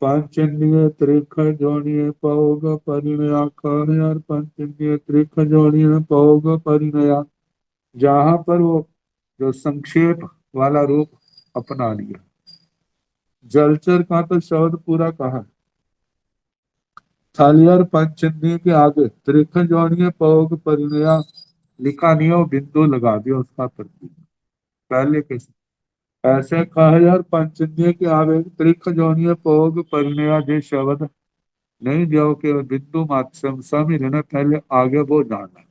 पंचेंद्रिय त्रिक जोनिय भोग परिणया कहर पंचेंद्रिय त्रिक जोनिय भोग परिणया, जहां पर वो जो संक्षेप वाला रूप अपना लिया। जलचर का तो शब्द पूरा कहा। थलियर पंचेंद्रिय के आगे त्रिख जोड़िए पौग परिणया लिखा नहीं हो, बिंदु लगा दिया उसका प्रतीक पहले के। ऐसे खलियर पंचेंद्रिय के आगे त्रिख जोड़िए पौग परिणया जो शब्द नहीं दिया के बिंदु मात्र समी रहना, पहले आगे वो जाना।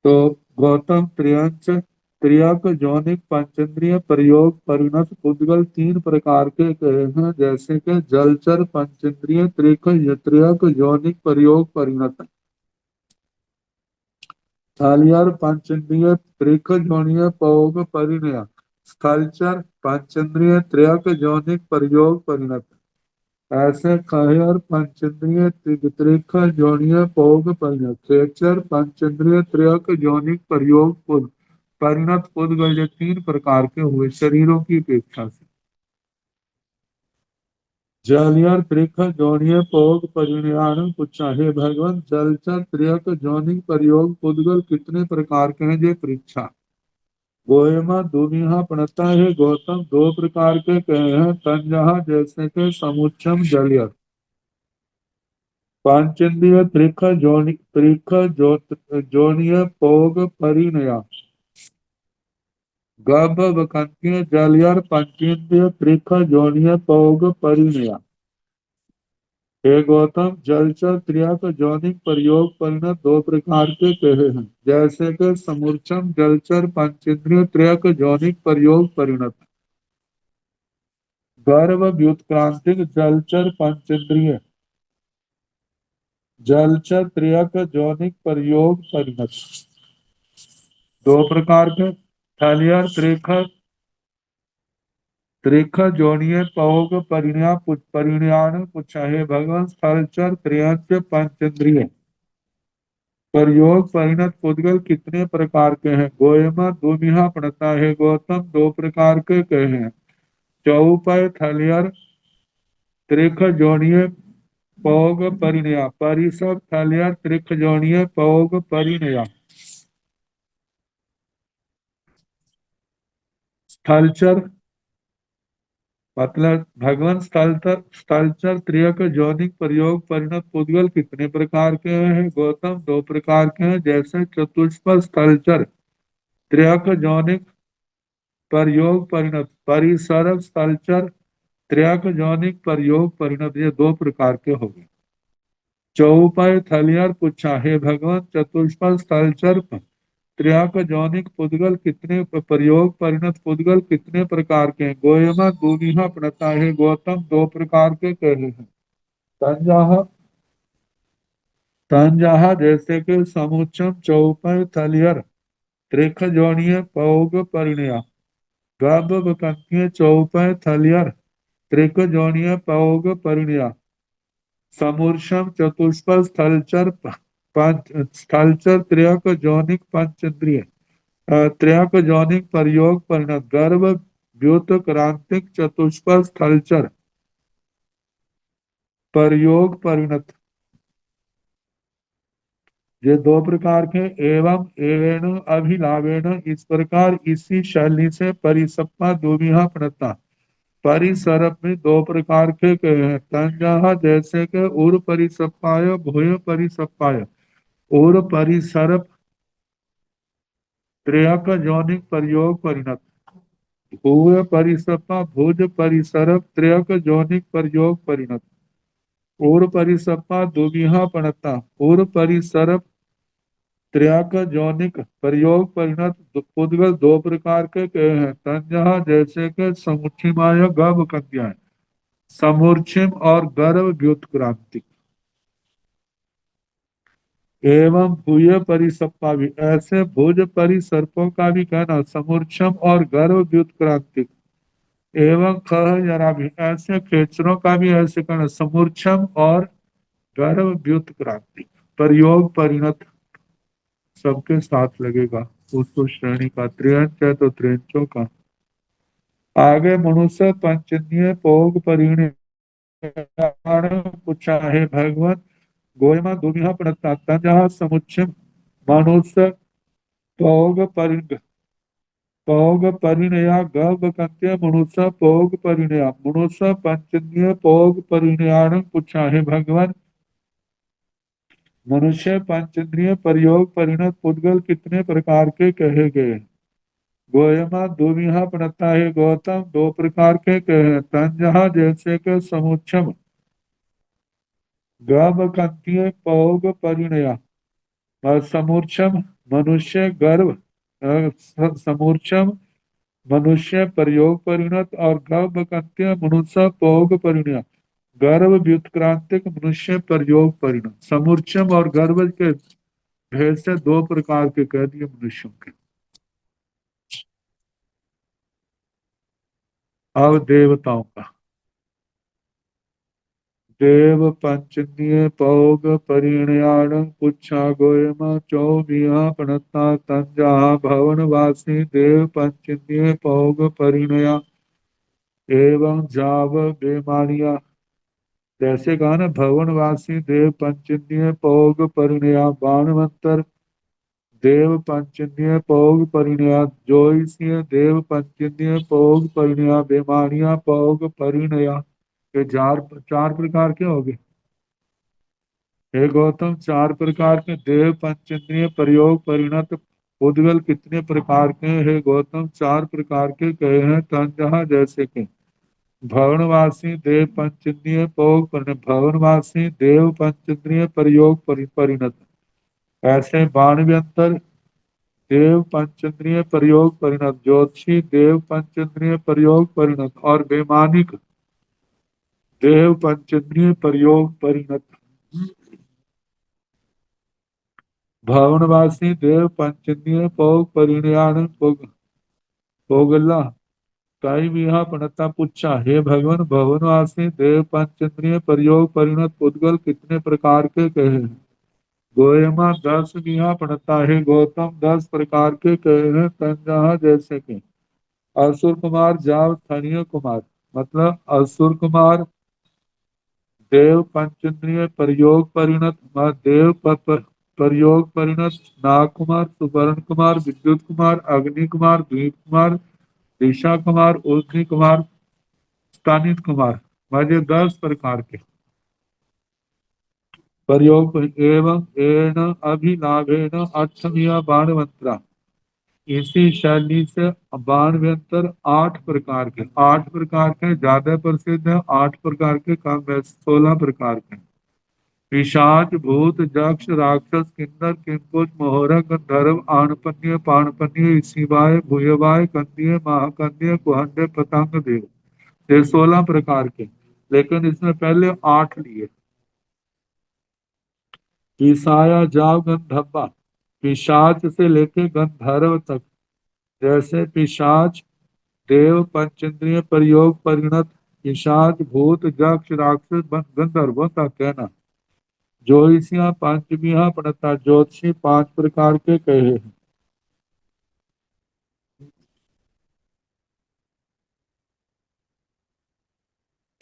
तो गौतम त्रियंच त्रियक जौनिक पंचेंद्रिय प्रयोग परिणत पुद्गल तीन प्रकार के कहे हैं, जैसे कि जलचर पंचेंद्रिय त्रिक त्रियक जौनिक प्रयोग परिणत, थलियर पंचेंद्रिय त्रिक जौनीय पयोग परिणय, स्थलचर पंचेंद्रिय त्रियक जौनिक प्रयोग परिणत। ऐसे खयर पंचेंद्रिय त्रिक जौनीय पयोग परिणत, खेचर पंचेंद्रिय त्रियक जौनिक प्रयोग परिणत पुद्गल, ये तीन प्रकार के हुए शरीरों की अपेक्षा से। जलियर त्रिक जौनीय पयोग परिणाम पूछा, हे भगवान जलचर त्रियक जौनिक प्रयोग पुद्गल कितने प्रकार के हैं, ये परीक्षा। गोयमा दुनिया प्रणता है गौतम दो प्रकार के कहे हैं, तंजहा जैसे के समुच्चम जलियर पांचेंद्रिय त्रिख जोनि त्रिख जो जोनिय पोग परिणया, गभ वकंतीय जलियर पंचेंद्रिय त्रिख जोनिय पोग परिणया। हे गौतम जलचर त्रियक जौनिक प्रयोग परिणत दो प्रकार के कहे हैं, जैसे कि समूर्चम जलचर पंचेंद्रिय त्रियक जौनिक प्रयोग परिणत, गर्भ व्युत्क्रांतिक जलचर पंचेंद्रिय जलचर त्रियक जौनिक प्रयोग परिणत दो प्रकार के, थलियर त्रिख त्रिख जोनिय पयोग परिणया परिणयान पूछा, हे भगवान स्थलचर त्रियक पंचेंद्रिय प्रयोग परिणत पुद्गल कितने प्रकार के हैं, गोयमा दुमिहा प्रणता है गौतम दो प्रकार के कहे हैं, चौपय थलियर त्रिख जोनिय पयोग परिणया, परिसर थलियर त्रिख जोनिय पयोग परिणया, स्थलचर मतलब भगवान स्थलचर स्थलचर त्रियक जौनिक प्रयोग परिणत पुद्गल कितने प्रकार के हैं, गौतम दो प्रकार के हैं, जैसे चतुष्पद स्थलचर त्रियक जौनिक प्रयोग परिणत, परिसरक स्थलचर त्रियक जौनिक प्रयोग परिणत, ये दो प्रकार के हो गए। चौपाई थलियर पूछा, हे भगवान चतुष्पद स्थलचर त्रियक जौनिक पुद्गल कितने प्रयोग परिणत पुद्गल कितने प्रकार के हैं, गोयमा दूनिहा प्रणता है गौतम दो प्रकार के कहे हैं, तंजाह तंजाहा जैसे कि समुच्चम चौपाई थलियर त्रिख जोनिय पयोग परिणया, गभ वकंतीय चौपाई थलियर त्रिक जोनिय पयोग परिणया, समूर्षम चतुष्पद स्थलचर स्थलचर त्रियक जौनिक पंचेंद्रिय त्रियक जौनिक प्रयोग परिणत, गर्भ व्युत क्रांतिक चतुष्पद स्थलचर प्रयोग परिणत, ये दो प्रकार के। एवं एवेण अभिलावेण इस प्रकार इसी शैली से परिसप्पा दुमिहा प्रणता परिसरप में दो प्रकार के कहे हैं, तंजहा जैसे के उर परिसप्पाय भूय परिसप्पाय, उर परिसरप त्रियक जौनिक प्रयोग परिणत, भूय परिसप्पा भुज परिसरप त्रियक जौनिक प्रयोग परिणत, उर परिसप्पा दुमिहा प्रणता उर परिसरप त्रियक जौनिक प्रयोग परिणत पुद्गल दो प्रकार के कहे हैं, तंजहा जैसे के समुच्छिमाय गभ कन्या समूर्छिम और गर्भ व्युत्क्रांति। एवं भूय परिसप्पा भी ऐसे भुज परिसर्पों का भी कहना, समूर्छम और गर्भ व्युत्क्रांति। एवं खह जरा भी ऐसे खेचरों का भी ऐसे कहना, समूर्छम और गर्भ व्युत्क्रांति प्रयोग परिणत सबके साथ लगेगा, उसको श्रेणी का त्रियंच है तो त्रियंचों का। आगे मनुष्य पंचन्य पोग परिणय पूछा, है भगवान गोयमा दुमिहा प्रणता तंजहा समुच्चम मनुष्य पोग पौग परिणया गभ कंत्य मनुष्य पौग परिणया मनुष्य पंचन्य पौग परिणयान पूछा है भगवान मनुष्य पंचेंद्रिय प्रयोग परिणत पुद्गल कितने प्रकार के कहे गए। गोयमा दुविहा पड़ता है गौतम दो प्रकार के कहे तंजहा जैसे के समुच्छम गभ कंतीय पौग परिणया और समूर्छम मनुष्य गर्भ समूर्छम मनुष्य प्रयोग परिणत और गर्भ कंत्य मनुष्य पौग परिणय गर्भ व्युत्क्रांतिक मनुष्य प्रयोग परिणत समूर्छम और गर्भ के भेद से दो प्रकार के कह दिए मनुष्यों के। अब देवताओं का देव पंचन्य पौग परिणयाण पुच्छा गोयम चौबिहा प्रणता तंजा भवनवासी देव पंचन्य पौग परिणया एवं जाव बेमानिया जैसे कहा ना भवनवासी देव पंचन्य पौग परिणया बाणवंतर देव पंचन्य पौग परिणया जोईसिय देव पंचन्य पौग परिणया बेमानिया पौग परिणया ये चार चार प्रकार के हो गए। हे गौतम चार प्रकार के देव पंचेंद्रिय प्रयोग परिणत उद्गल कितने प्रकार के हैं? हे गौतम चार प्रकार के कहे हैं तंजहा जैसे के भवनवासी देव पंचेंद्रिय पौग परिणत भवनवासी देव पंचेंद्रिय प्रयोग परिणत ऐसे बाणव्यंतर देव पंचेंद्रिय प्रयोग परिणत ज्योतिषी देव पंचेंद्रिय प्रयोग परिणत और वैमानिक देव पंचेंद्रिय प्रयोग परिणत भवनवासी देव पंचन्य पौग परिणयान पोगला कई विहा पणता पुच्छा हे भगवान भवनवासी देव पंचन्द्रिय प्रयोग परिणत पुद्गल कितने प्रकार के कहे हैं। गोयमा 10 विहा पणता है गौतम 10 प्रकार के कहे हैं तंजहा जैसे के असुर कुमार जाव थनीय कुमार मतलब असुर कुमार देव पंचेंद्रिय प्रयोग परिणत देव प्रयोग परिणत नाग कुमार सुवर्ण कुमार विद्युत कुमार अग्नि कुमार द्वीप कुमार दिशा कुमार उर्ध्वी कुमार स्थानित कुमार माजे 10 प्रकार के प्रयोग एवं एण अभिलाभेन अष्टमिया बाणवंतरा इसी शैली से बाण व्यंतर 8 प्रकार के ज्यादा प्रसिद्ध है 8 प्रकार के कम 16 प्रकार के पिशाच भूत यक्ष राक्षस किन्नर किंपुट मोहरा गंधर्व आणपन्य पाणपन्य शिवाय भूयवाय कंदीय महाकंदीय कुहंडे पतंग देव ये 16 प्रकार के लेकिन इसमें पहले 8 लिए पिसाया जाव गंधब्बा पिशाच से लेके गंधर्व तक जैसे पिशाच देव पंचेंद्रिय प्रयोग परिणत पिशाच भूत यक्ष राक्षस गंधर्वों का कहना ज्योतिषिया पांचविया पड़ता ज्योतिषी 5 प्रकार के कहे हैं।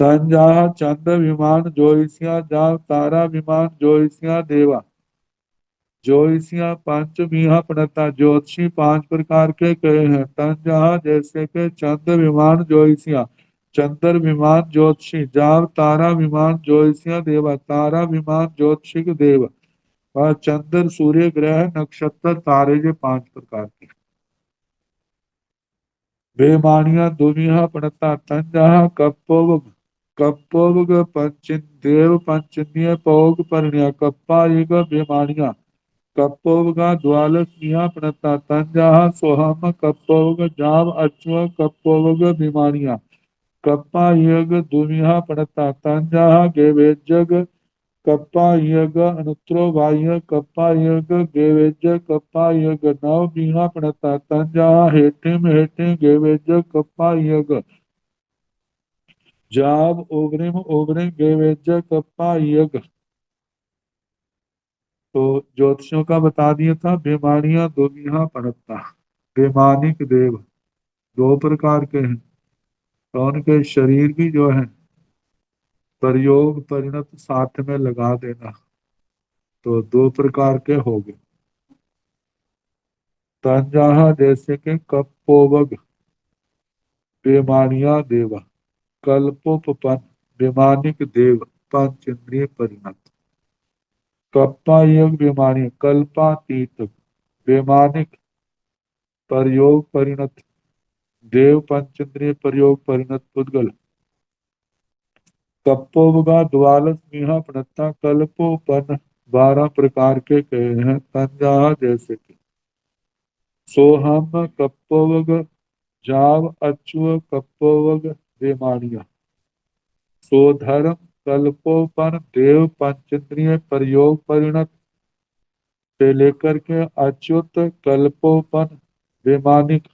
तंजा चंद्र विमान ज्योतिषिया जाव तारा विमान ज्योतिषिया देवा ज्योतिषिया पंचविया पड़ता ज्योतिषी 5 प्रकार के कहे हैं तंजा जैसे के चंद्र विमान ज्योतिषिया चंद्र विमान ज्योतिषी जाव तारा विमान ज्योतिषिया देवा तारा विमान ज्योतिषी देव और चंद्र सूर्य ग्रह नक्षत्र तारे के 5 प्रकार के बेमानिया दुमिया पड़ता तंजा कप्पोग कप्पोग पंचिन देव पंचन्य पौग परिणय कप्पा युग बेमानिया कप्पोगा द्वालक मिया पड़ता तंजा सोहम कप्पोग जाव अश्व कप्पोग बेमानिया कप्पा युग दुमिया पड़ता तंजा गेवेजग कप्पा यग अनुत्रो बाह्य कप्पा यग गेवेज कप्पा यग नव बीहा पड़ता तंजा हेटिम हेटिम गेवेज कप्पा यग जाब ओग्रिम ओग्रिम गेवेज कप्पा यग तो ज्योतिषियों का बता दिया था बेमानियां दो बीहा पड़ता बेमानिक देव 2 प्रकार के हैं तो उनके शरीर भी जो है प्रयोग परिणत साथ में लगा देना तो 2 प्रकार के हो गए। तंजाहा जैसे के कप्पोवग बेमानिया देव, कल्पोपन बेमानिक देव, पंच इंद्रिय परिणत। कप्पा योग बेमानी कल्पातीत, बेमानिक प्रयोग परिणत देव, पंचेंद्रिय प्रयोग परिणत पुद्गल। कप्पोवगा द्वालस मीहा प्रणता, कल्पोपन 12 प्रकार के कहे हैं तंजाहा जैसे कि। सोहम कप्पोवग जाव अच्युत कप्पोवग बेमानिया। सोधर्म कल्पोपन देव, पंचेंद्रिय प्रयोग परिणत से लेकर के अच्युत कल्पोपन बेमानिक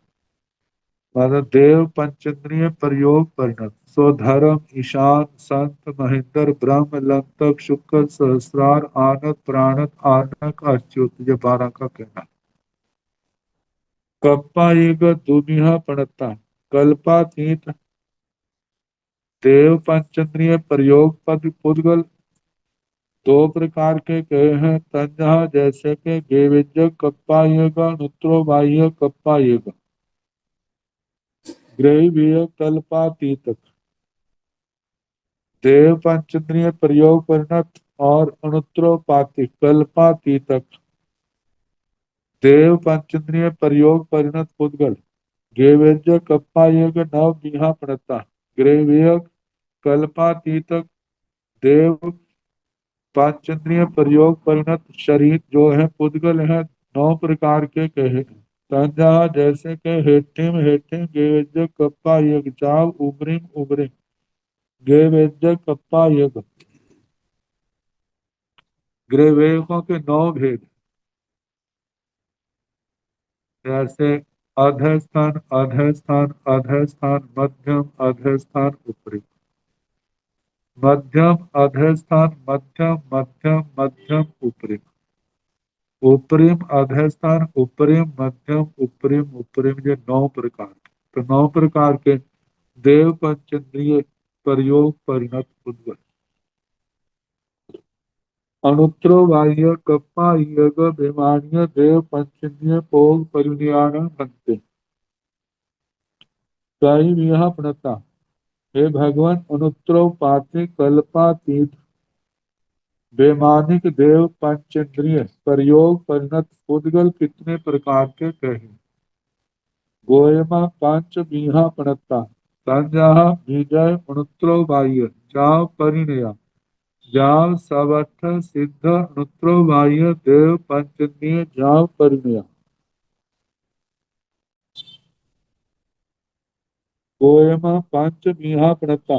मतलब देव, पंचेंद्रिय प्रयोग परिणत। स्वधर्म ईशान संत महेंद्र ब्रह्म लंतक शुक्र सहस्रार आनक प्राणक आनक अच्युत, ये 12 का कहना है। कप्पा युग दुनिया पड़ता, कल्पातीत देव, पंचेंद्रिय प्रयोग पद पुद्गल 2 प्रकार के कहे हैं तंजहा जैसे के गेविज कप्पा युग, नुत्रो बाह्य कप्पा युग। ग्रही कल्पातीत देव, पंचेंद्रिय प्रयोग परिणत और अनुत्रोपाति कल्पातीतक देव, पंचेंद्रिय प्रयोग परिणत पुद्गल। गेवेज्य कप्पायोग नव बिहा प्रणता, ग्रेवियक कल्पातीतक देव, पंचेंद्रिय प्रयोग परिणत शरीर जो है पुद्गल है 9 प्रकार के कहे। तंजा जैसे के हेटिम हेटिम गेवेज्य कप्पा योग जाव उबरिम उबरिम गेवेज्य कप्पा योग। ग्रहवेयों के 9 भेद जैसे अधस्थान अधस्थान अधस्थान मध्यम अधस्थान ऊपरी, मध्यम अधस्थान मध्यम मध्यम मध्यम ऊपरी, ऊपरीम अधस्थान ऊपरीम मध्यम ऊपरीम ऊपरीम, ये 9 प्रकार के। तो 9 प्रकार के देव, पंचेंद्रिय प्रयोग परिणत उद्गत। अनुत्तरो बाह्य कप्पा योग बेमानिय देव, पंचेंद्रिय भोग परिनियाण बनते। कई यह प्रणता, हे भगवान अनुत्तरो पाति कल्पातीत बेमानिक देव, पंचेंद्रिय प्रयोग परिणत उद्गल कितने प्रकार के कहे। गोयमा पंच बीहा प्रणता, संजहा विजय अनुत्तरो बाह्य जाव परिणया, जाव सवथ सिद्ध अनुत्तरो बाह्य देव, पंचेंद्रिय जाव परिणया। गोयमा पंच बीहा प्रणता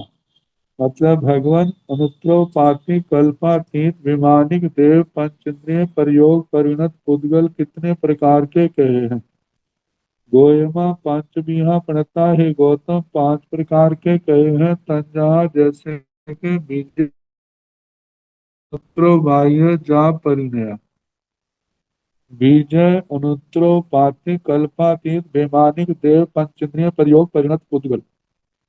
मतलब भगवान अनुत्रोपाति कल्पातीत विमानिक देव, पंचेंद्रिय प्रयोग परिणत उद्गल कितने प्रकार के कहे हैं। गोयमा पंचमीहा प्रणता है गौतम 5 प्रकार के कहे हैं तंजहा जैसे के बीज बाह्य जा परिणया। बीजय अनुत्रोपाति कल्पातीत वैमानिक देव, पंचेंद्रिय प्रयोग परिणत उद्गल।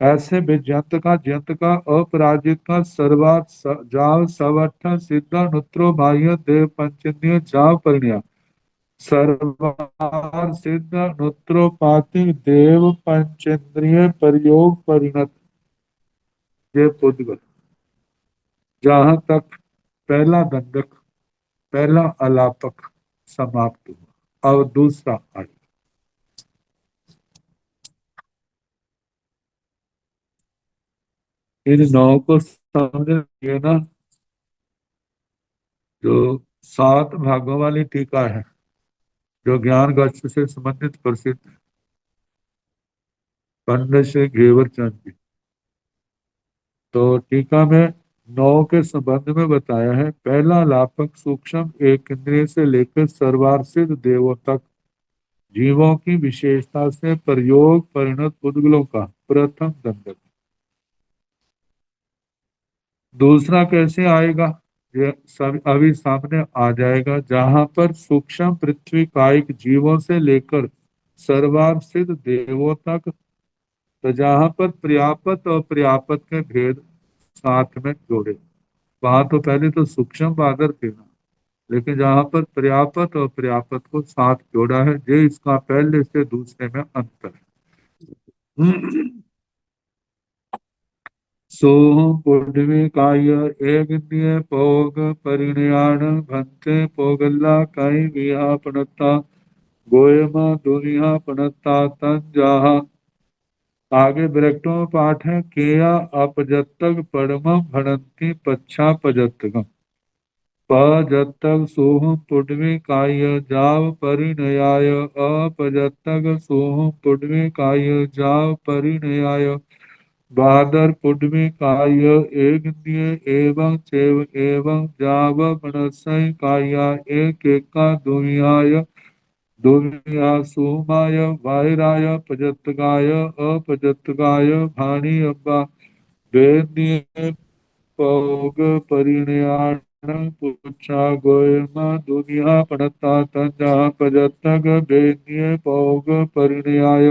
ऐसे विजयंत का जयंत का अपराजित का सर्वात जाव सवठ सिद्ध नुत्रो बाह्य देव, पंचेंद्रिय जाव परिणया। सर्वार सिद्ध नुत्रोपाति देव, पंचेंद्रिय प्रयोग परिणत ये उद्गल। जहां तक पहला दंडक पहला अलापक समाप्त हुआ और दूसरा आयु। इन 9 को समझे ना, जो 7 भागों वाली टीका है जो ज्ञान गच्छ से संबंधित प्रसिद्ध है, पंडित श्री घेवर चंद जी। तो टीका में 9 के संबंध में बताया है। पहला लापक सूक्ष्म एक इंद्रिय से लेकर सर्वार्थिक देवों तक जीवों की विशेषता से प्रयोग परिणत उद्गलों का प्रथम दंडक। दूसरा कैसे आएगा, ये सब अभी सामने आ जाएगा। जहां पर सूक्ष्म पृथ्वी कायिक जीवों से लेकर सर्वार्थिक देवों तक, तो जहां पर पर्याप्त और पर्याप्त के भेद साथ में जोड़े। वहां तो पहले तो सूक्ष्म बादर थे ना, लेकिन जहाँ पर पर्यापत और पर्यापत को साथ जोड़ा है, ये इसका पहले से दूसरे में अंतर है। सोहम पुण्यमे काय एक दिए पोग परिणयान भंते पोगल्ला कई विहा पनता गोयमा दुनिया पनता तंजाहा। आगे ब्रैकेटों में पाठ है केया अपजत्तक परमम भणंती पच्छा पजत्तकम पजत्तक सोहम पुण्यमे काय जाव परिणयाय अपजत्तक सोहम पुण्यमे काय जाव परिणयाय बहादुर पुण्य काय एक दिए एवं चैव एवं जाव मनसय काया एक एका दुनियाय दुनिया सोमाय वायराय पजतगाय अपजतगाय भाणी अब्बा वेद्य पौग परिणयान पुच्छा गोयमा दुनिया पड़ता तंजा पजतग वेद्य पौग परिणयाय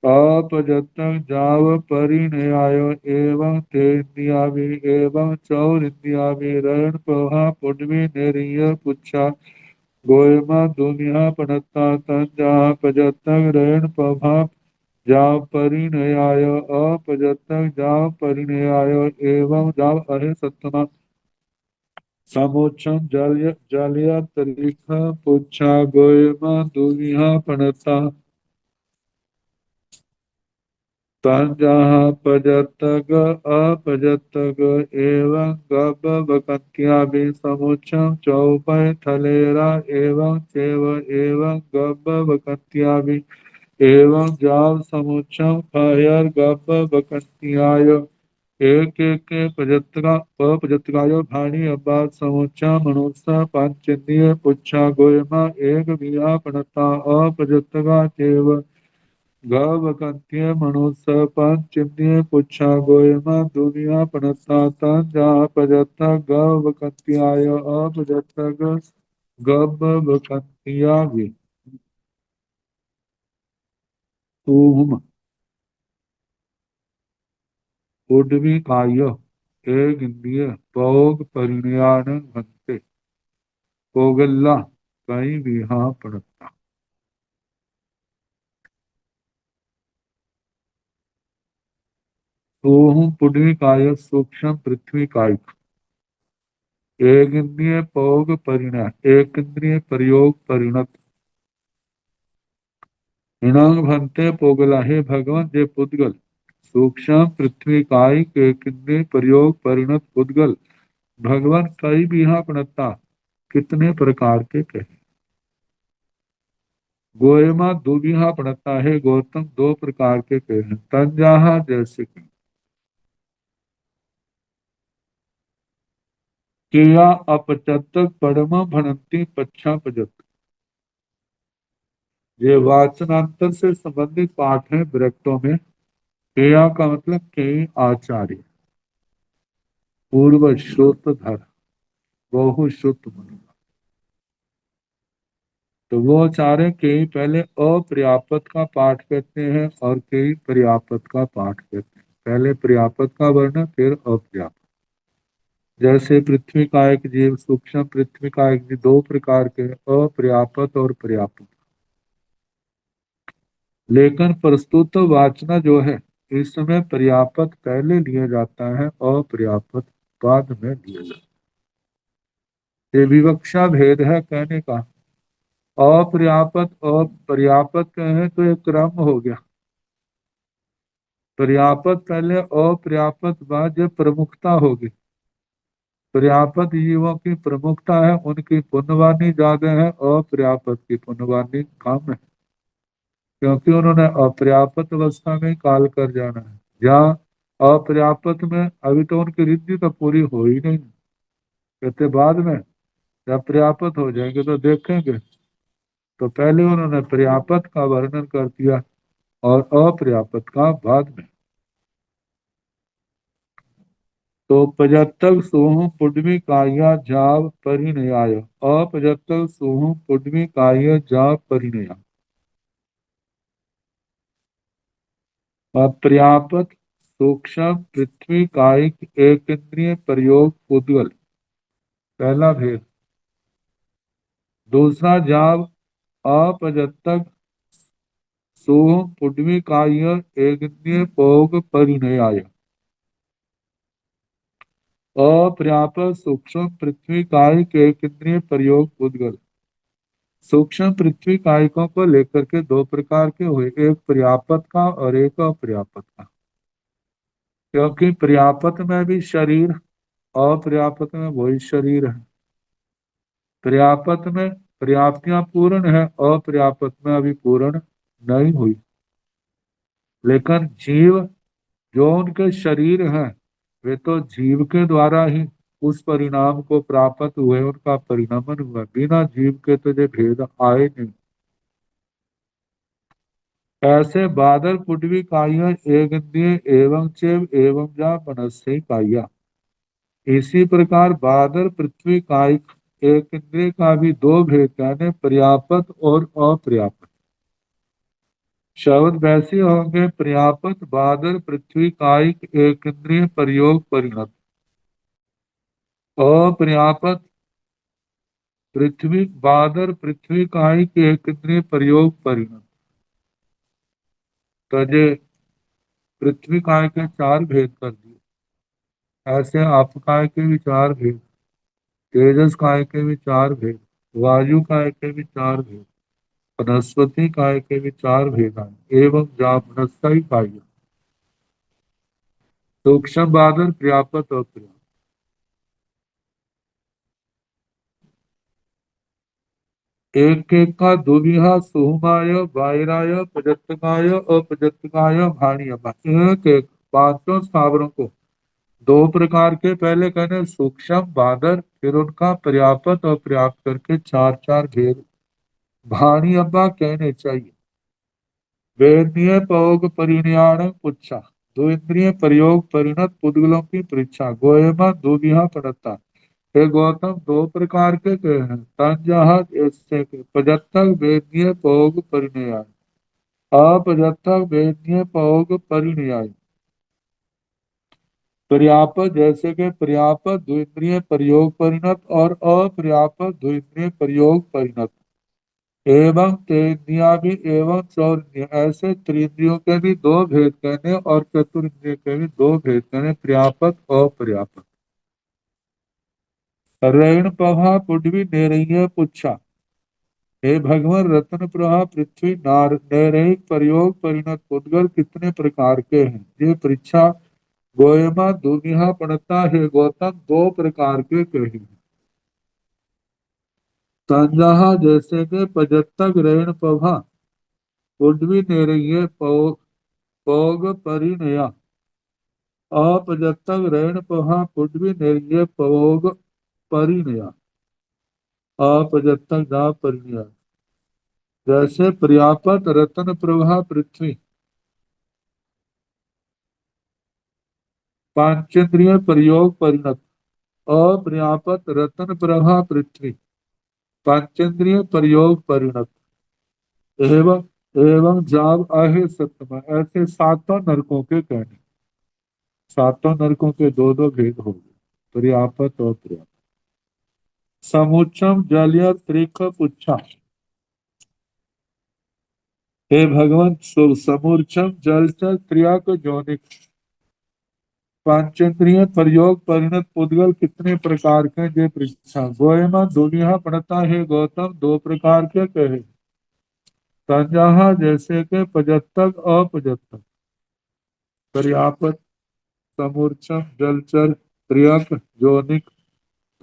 अपजतक जाव परिणयाय एवं तेन्द्रियावि एवं चौरिन्द्रियावि रण पहा पुण्यमी नेरिय पुच्छा गोयमा दुनिया पनता तंजा पजतक रण पहा जाव परिणयाय अपजतक जाव परिणयाय एवं जाव अहे सत्तमा समुच्चम जलिया तरीखा पुच्छा गोयमा दुनिया पनता तंजः पजतग अपजतग एवं गब बकत्याभि समुच्चम चौपय थलेरा एवं चैव एवं गब बकत्याभि एवं जाव समुच्चम खयर गब बकत्याय एक एक पजतगा अपजतगायो भाणी अब्बा समुच्चा मनुष्य पंचेन्द्रिय पुच्छा गोयमा एक बिया पणता अपजतगा चैव गवकन्त्य मनुष्य पंचेन्द्रिय पुच्छा गोयमा दुनिया पनता तंजा पजता गवकन्त्याय अपजता गवकन्त्या भी तुम उड्मी काय एक इंद्रिय भोग परिणयान भंते पोगल्ला कहीं विहा पड़ता। सोहम पुण्य काय सूक्ष्म पृथ्वी काय एक इंद्रिय भोग परिणय एक इंद्रिय प्रयोग परिणत ऋणांग भंते पोगला हे भगवान जे पुद्गल सूक्ष्म पृथ्वी काय के कितने प्रयोग परिणत पुद्गल भगवान कई बिहा पणता कितने प्रकार के कहे गोयमा दुबिहा पणता है गौतम दो प्रकार के कहे तंजाहा जैसे कि किया अपचतक परम भणंती पच्छा पजत ये वाचनांतर से संबंधित पाठ है ब्रैकेटों में केया का मतलब के आचार्य पूर्व श्रोतधर बहु श्रुत मनु तो वो चारे कई पहले अपर्याप्त का पाठ करते हैं और कई पर्याप्त का पाठ करते हैं। पहले पर्याप्त का वर्णन फिर अपर्याप्त। जैसे पृथ्वी का एक जीव सूक्ष्म पृथ्वी का एक जीव दो प्रकार के अपर्याप्त और पर्याप्त। लेकिन प्रस्तुत वाचना जो है इस समय पर्याप्त पहले लिया जाता है और पर्याप्त बाद में लिया जाता है। ये विवक्षा भेद है कहने का। अपर्याप्त और पर्याप्त कहें तो एक क्रम हो गया। पर्याप्त पहले अपर्याप्त बाद जब प्रमुखता होगी। पर्याप्त जीवों की प्रमुखता है उनकी पुण्यवानी ज्यादा है अपर्याप्त की पुण्यवानी कम है क्योंकि उन्होंने अपर्याप्त अवस्था में काल कर जाना है। जहाँ अपर्याप्त में अभी तो उनकी रिद्धि तो पूरी हो ही नहीं। कहते बाद में जब पर्याप्त हो जाएंगे तो देखेंगे। तो पहले उन्होंने पर्याप्त का वर्णन कर दिया और अपर्याप्त का बाद में। तो पजत्तक सोहम पुण्यमी काया जाव परिणयाय अपजत्तक सोहम पुण्यमी काया जाव परिणया अपर्याप्त सूक्ष्म पृथ्वी कायिक एक इंद्रिय प्रयोग उद्गल पहला भेद दूसरा जाव अपजतक सोहम पुडवी काय एकन्य पोग परिणयाय अपर्याप्त सूक्ष्म पृथ्वी काय के केंद्रीय प्रयोग उद्गल। सूक्ष्म पृथ्वी कायिकों को लेकर के दो प्रकार के हुए, एक पर्याप्त का और एक अपर्याप्त का। क्योंकि पर्याप्त में भी शरीर, अपर्याप्त में वही शरीर है। पर्याप्त में पर्याप्तियां पूर्ण है, अपर्याप्त में अभी पूर्ण नहीं हुई। लेकिन जीव जो उनके शरीर हैं, वे तो जीव के द्वारा ही उस परिणाम को प्राप्त हुए, उनका परिणमन हुआ। बिना जीव के तो ये भेद आए नहीं। ऐसे बादल पुटवी काया एक एवं चेव एवं जा मनस्य काया। इसी प्रकार बादल पृथ्वी कायिक एक इंद्रिय का भी दो भेद, यानी पर्याप्त और अपर्याप्त। शब्द वैसे होंगे, पर्याप्त बादल पृथ्वी कायिक एक इंद्रिय प्रयोग परिणत। अपर्याप्त पृथ्वी बादल पृथ्वी कायिक एक इंद्रिय प्रयोग परिणत। तो ये पृथ्वी काय के चार भेद कर दिए। ऐसे आप काय के भी चार भेद, तेजस काय के भी चार भेद, वायु काय के भी चार भेद, वनस्पति काय के भी चार भेद आए। एवं जापनस्थई काय सूक्ष्म बादल पर्याप्त और पर्याप्त। एक एक का दुविहा सुहुमाय बायराय प्रजत्तकाय अप्रजत्तकाय भाणियमा। एक एक पांचों स्थावरों को दो प्रकार के, पहले कहने सूक्ष्म बादल, फिर उनका पर्याप्त और पर्याप्त करके चार चार भेद भाणी अब्बा कहने चाहिए। वेदनीय पयोग परिणयाण पुच्छा, दो इंद्रिय प्रयोग परिणत पुद्गलों की परीक्षा। गोयमा दुविहा पड़ता। हे गौतम दो प्रकार के कहे हैं, तंजहत इससे के पजत्तक वेदनीय पयोग परिणयाय, अपजत्तक वेदनीय पयोग परिणयाय। पर्याप्त जैसे कि पर्याप्त द्विन्द्रिय प्रयोग परिणत और अपर्याप्त द्विन्द्रिय प्रयोग परिणत। एवं तेन्द्रिया भी एवं चौर्य, ऐसे त्रिन्द्रियों के भी दो भेद कहने और चतुर्न्द्रिय के भी दो भेद कहने, पर्याप्त अपर्याप्त। ऋण प्रभा पुडवी नेरय पुच्छा। हे भगवान रत्न प्रभा पृथ्वी नार नैरिक प्रयोग परिणत पुद्गल कितने प्रकार के हैं, ये परीक्षा। गोयमा दुनिया पड़ता है गौतम दो प्रकार के कही। संजहा जैसे के पजत्तक ऋण प्रभा उड्वी नेरिये पोग परिणया। अपजत्तक ऋण प्रभा उड्वी नेरिये पोग परिणया। अपजत्तक ना परिणया। जैसे पर्याप्त रतन प्रभा पृथ्वी पांचेंद्रिय प्रयोग परिणत। अपर्याप्त रतन प्रभा पृथ्वी पंचेंद्रिय प्रयोग परिणत। एवं एवं जाव आहे सप्तमा, ऐसे सातों नरकों के कहने। सातों नरकों के दो दो भेद हो गए, पर्याप्त और पर्याप्त। समुच्चम जलिय त्रिक पुच्छा। हे भगवान समूर्चम जलचर त्रियाक जोनिक पंचेंद्रिय प्रयोग परिणत पुद्गल कितने प्रकार के, ये परीक्षा। गोयमा दुनिया पड़ता है गौतम दो प्रकार के कहे। संजहा जैसे के पजत्तक अपजत्तक। पर्याप्त समूर्चम जलचर त्रियक जोनिक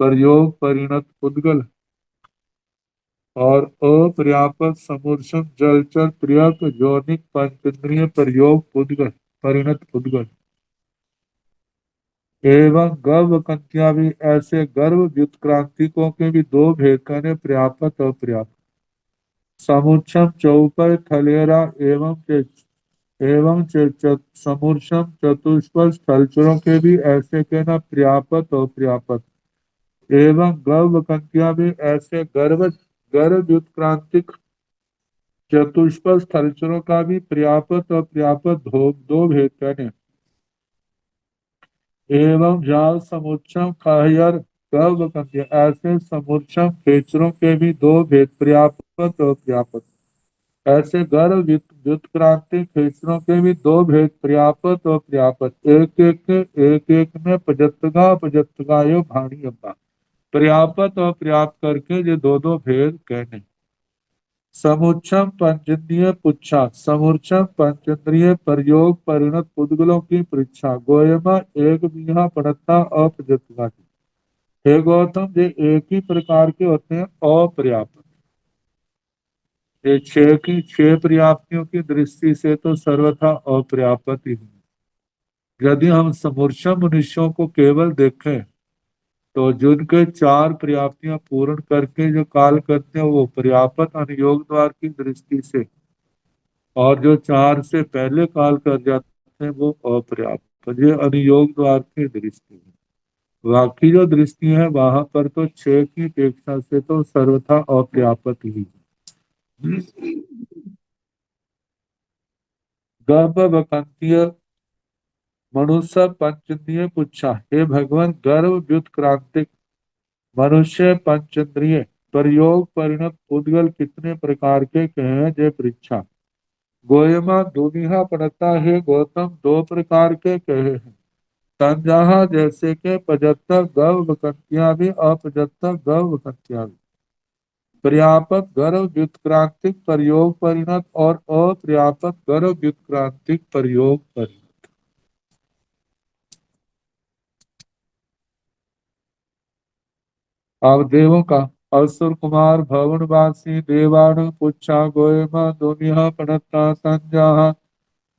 प्रयोग परिणत पुद्गल और अपर्याप्त समूर्चम जलचर त्रियक जोनिक पंचेंद्रिय प्रयोग पुद्गल परिणत पुद्गल। एवं गर्भ कंत्या भी, ऐसे गर्भ व्युत्क्रांतिकों के भी दो भेद कहने, पर्याप्त और पर्याप्त। समुच्चम चौपर थलेरा समूर्छम चतुष्पद स्थलचरों के भी ऐसे कहना, पर्याप्त और पर्याप्त। एवं गर्भकंत्या भी, ऐसे गर्भ व्युत्क्रांतिक चतुष्पद स्थलचरों का भी पर्याप्त और पर्याप्त दो भेद कहने। एवं जाल समुच्चम काहयर गर्भ कंध्य ऐसे समुच्चम खेचरों के भी दो भेद, पर्यापत और पर्यापत। ऐसे गर्भ व्युत्क्रांति खेचरों के भी दो भेद, पर्यापत और पर्यापत। एक एक में पजतगा पजतगायो भाणी अब्बा। पर्यापत और पर्याप्त करके ये दो दो भेद कहने। समुच्चम पंचेंद्रिय पुच्छा, समुच्चम पंचेंद्रिय प्रयोग परिणत पुद्गलों की परीक्षा। गोयमा एक बीघा पड़ता अप्रजतगा। हे गौतम, ये एक ही प्रकार के होते हैं, अपर्याप्त। ये छह की छह पर्याप्तियों की दृष्टि से तो सर्वथा अपर्याप्त ही है। यदि हम समूर्छा मनुष्यों को केवल देखें तो जिनके चार पर्याप्तियां पूर्ण करके जो काल करते हैं वो पर्याप्त अनुयोग द्वार की दृष्टि से, और जो चार से पहले काल कर जाते हैं वो अपर्याप्त, ये अनुयोग द्वार की दृष्टि है। बाकी जो दृष्टि है वहां पर तो छह की अपेक्षा से तो सर्वथा अपर्याप्त ही है। गर्भ वकंतीय मनुष्य पंचेंद्रिय पुच्छा, हे भगवान, गर्भ व्युत्क्रांतिक मनुष्य पंचेंद्रिय प्रयोग परिणत उद्गल कितने प्रकार के कहे हैं, जय परीक्षा। गोयमा दुनिया पड़ता है गौतम, दो प्रकार के कहे हैं। संजहा जैसे के पचहत्तर गव वकंतियां भी, अपचहत्तर गव वकंतियां भी। पर्यापत गर्भ व्युत्क्रांतिक प्रयोग परिणत और अपर्यापत गर्भ व्युत्क्रांतिक प्रयोग परिणत। अब देवों का असुर कुमार भवनवासी देवान पुच्छा गोयमा दुनिया पड़ता संजहा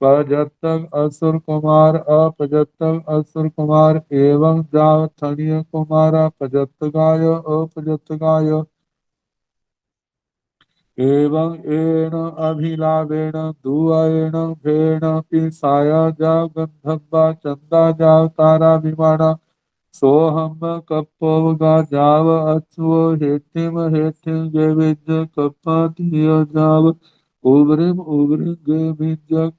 पजतक असुर कुमार अपजतक असुर कुमार एवं जावथनीय कुमार पजतगाय अपजतगाय एवं एण अभिलावेण दुआएण भेण पिसाया जाव गंधब्बा चंदा जाव तारा विमाना सोहम कप्पवगा जाव अश्व हेतिम हेतिम गे विज कप्पातिय जाव उबरिम उबरिम गे विजक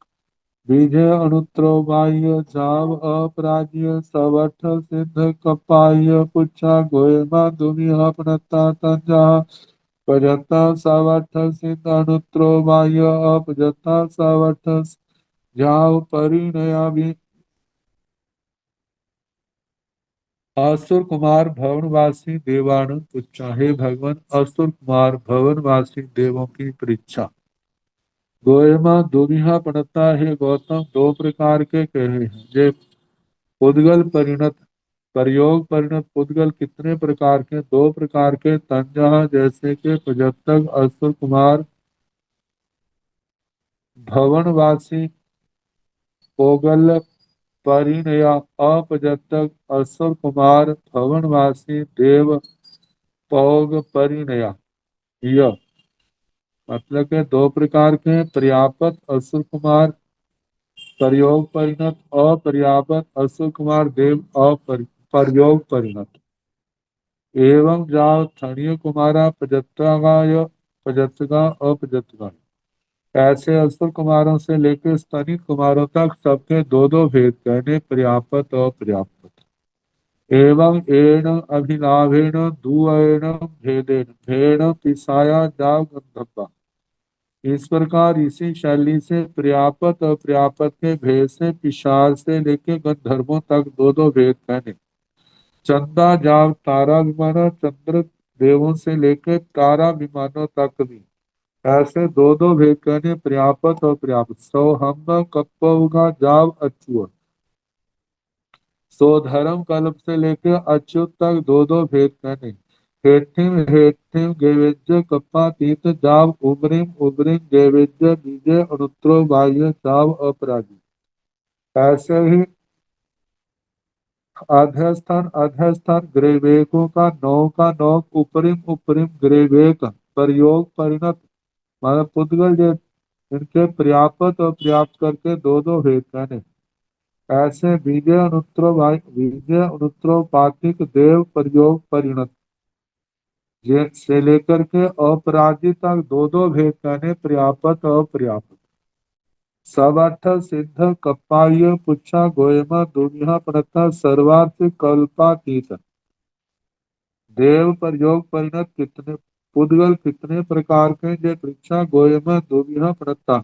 विजय अनुत्रो बाह्य जाव अपराज्य सवठ सिद्ध कपाय पुच्छा गोयमा दुनिया पनता तंजा पजता सवठ सिद्ध अनुत्रो बाह्य अपजता सवठ जाव परिणया भी। असुर कुमार भवनवासी देवानंद पुच्छा, हे भगवान, असुर कुमार भवनवासी देवों की परीक्षा। गोयमा दुनिया पड़ता है गौतम, दो प्रकार के कहे हैं। जे पुद्गल परिणत प्रयोग परिणत पुद्गल कितने प्रकार के, दो प्रकार के। तंजहा जैसे के पजतक असुर कुमार भवनवासी पोगल परिणया अपजतक असुर कुमार भवनवासी देव पौग परिणया। यह मतलब के दो प्रकार के हैं, पर्याप्त असुर कुमार प्रयोग परिणत, अपर्याप्त असुर कुमार देव प्रयोग परिणत। एवं जाव थणीय कुमारा प्रजत्तगाय प्रजत्तगा अपजत्तगा। ऐसे असुर कुमारों से लेकर स्तनित कुमारों तक सबके दो दो भेद कहने, पर्याप्त और पर्याप्त। एवं एण अभिलाभेन दुएण भेदेन भेण पिसाया जाव गंधब्बा। इस प्रकार इसी शैली से पर्याप्त और पर्याप्त के भेद से पिशाच से लेके गंधर्वों तक दो दो भेद कहने। चंदा जाव तारा विमाना, चंद्र देवों से लेकर तारा विमानों तक भी ऐसे दो दो भेद कहने, पर्याप्त और पर्याप्त। सो हम कप्पउगा जाव अच्युत, सो धर्म कल्प से लेकर अच्युत तक दो दो भेद कहने। हेठिम गेवेज्य कप्पातीत जाव उबरिम उबरिम गेवेज्य बीजे अनुत्रो बाह्य जाव अपराधी। ऐसे ही अध्यस्थान अध्यस्थान ग्रेवेकों का नौक उपरिम उपरिम ग्रेवेक प्रयोग परिणत माना पुद्गल जे इनके पर्याप्त और पर्याप्त करके दो दो भेद कहने। ऐसे विजय अनुत्रो पातिक देव प्रयोग परिणत ये से लेकर के अपराजित तक दो दो भेद कहने, पर्याप्त और पर्याप्त। सवार्थ सिद्ध कप्पाय पुच्छा गोयमा दुनिया प्रथा सर्वार्थ कल्पातीत। देव प्रयोग परिणत कितने पुद्गल कितने प्रकार के जे पृक्षा गोयम दुबिह प्रता।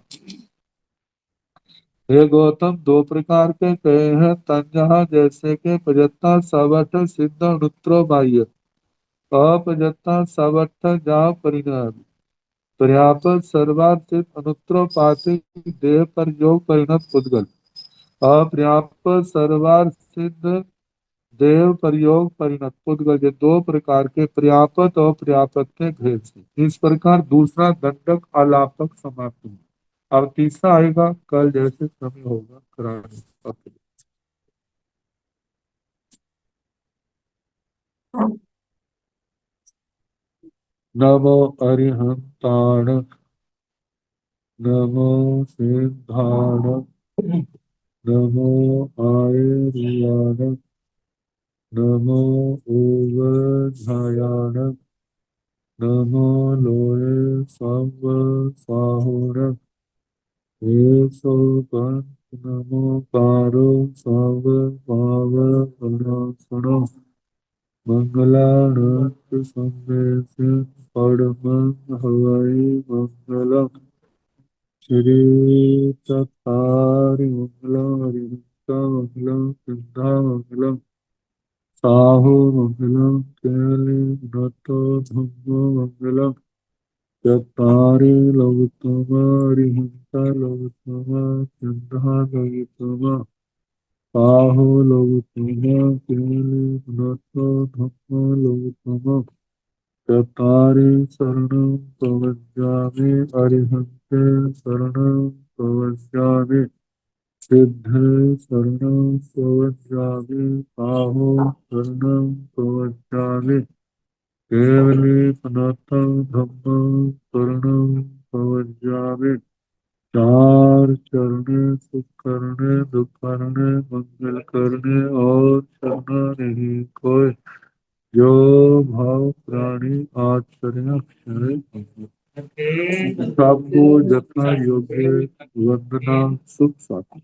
हे गौतम दो प्रकार के कहे हैं तंजहा जैसे के प्रजता सवठ सिद्ध अनुत्रो बाह्य अप्रजता सवठ जा परिणाम पर्याप्त सर्वार्थिक अनुत्रोपाति देह पर योग परिणत पुद्गल अपर्याप्त सर्वार्थ देव प्रयोग परिणत पुद्गल ये दो प्रकार के पर्याप्त और पर्याप्त के भेद से इस प्रकार दूसरा दंडक अलापक समाप्त हुआ। अब तीसरा आएगा कल जैसे समय होगा कराने। नमो अरिहंताण नमो सिद्धाण नमो आयुर्याण नमो ओवधायाण नमो लोये सव साहुर एसो पंत नमो कारो सव पाव परासणो मंगलानाथ संदेश परमं हवै मंगलम् श्री चतारि मंगलम् हरिहंसा मंगलम् सिद्धा मंगलम् साहु मंगलम् केलि नतो धम्मो मंगलम् चत्तारि लघुत्तमा हरिहंसा लघुत्तमा सिद्धा लघुत्तमा साहु लघुत्तमा केलि नतो धम्मो लघुत्तमा चत्तारि शरणं प्रवज्जामि अरिहन्ते शरणं प्रवज्जामि सिद्धे शरणं प्रवज्जामि साहो शरणं प्रवज्जामि केवले सनातन धम्मं शरणं प्रवज्जामि चार चरणे सुख करने दुख करने मंगल करने और करना नहीं कोई जो भाव प्राणी आचरण सबको जतना योग्य वंदना सुख साथ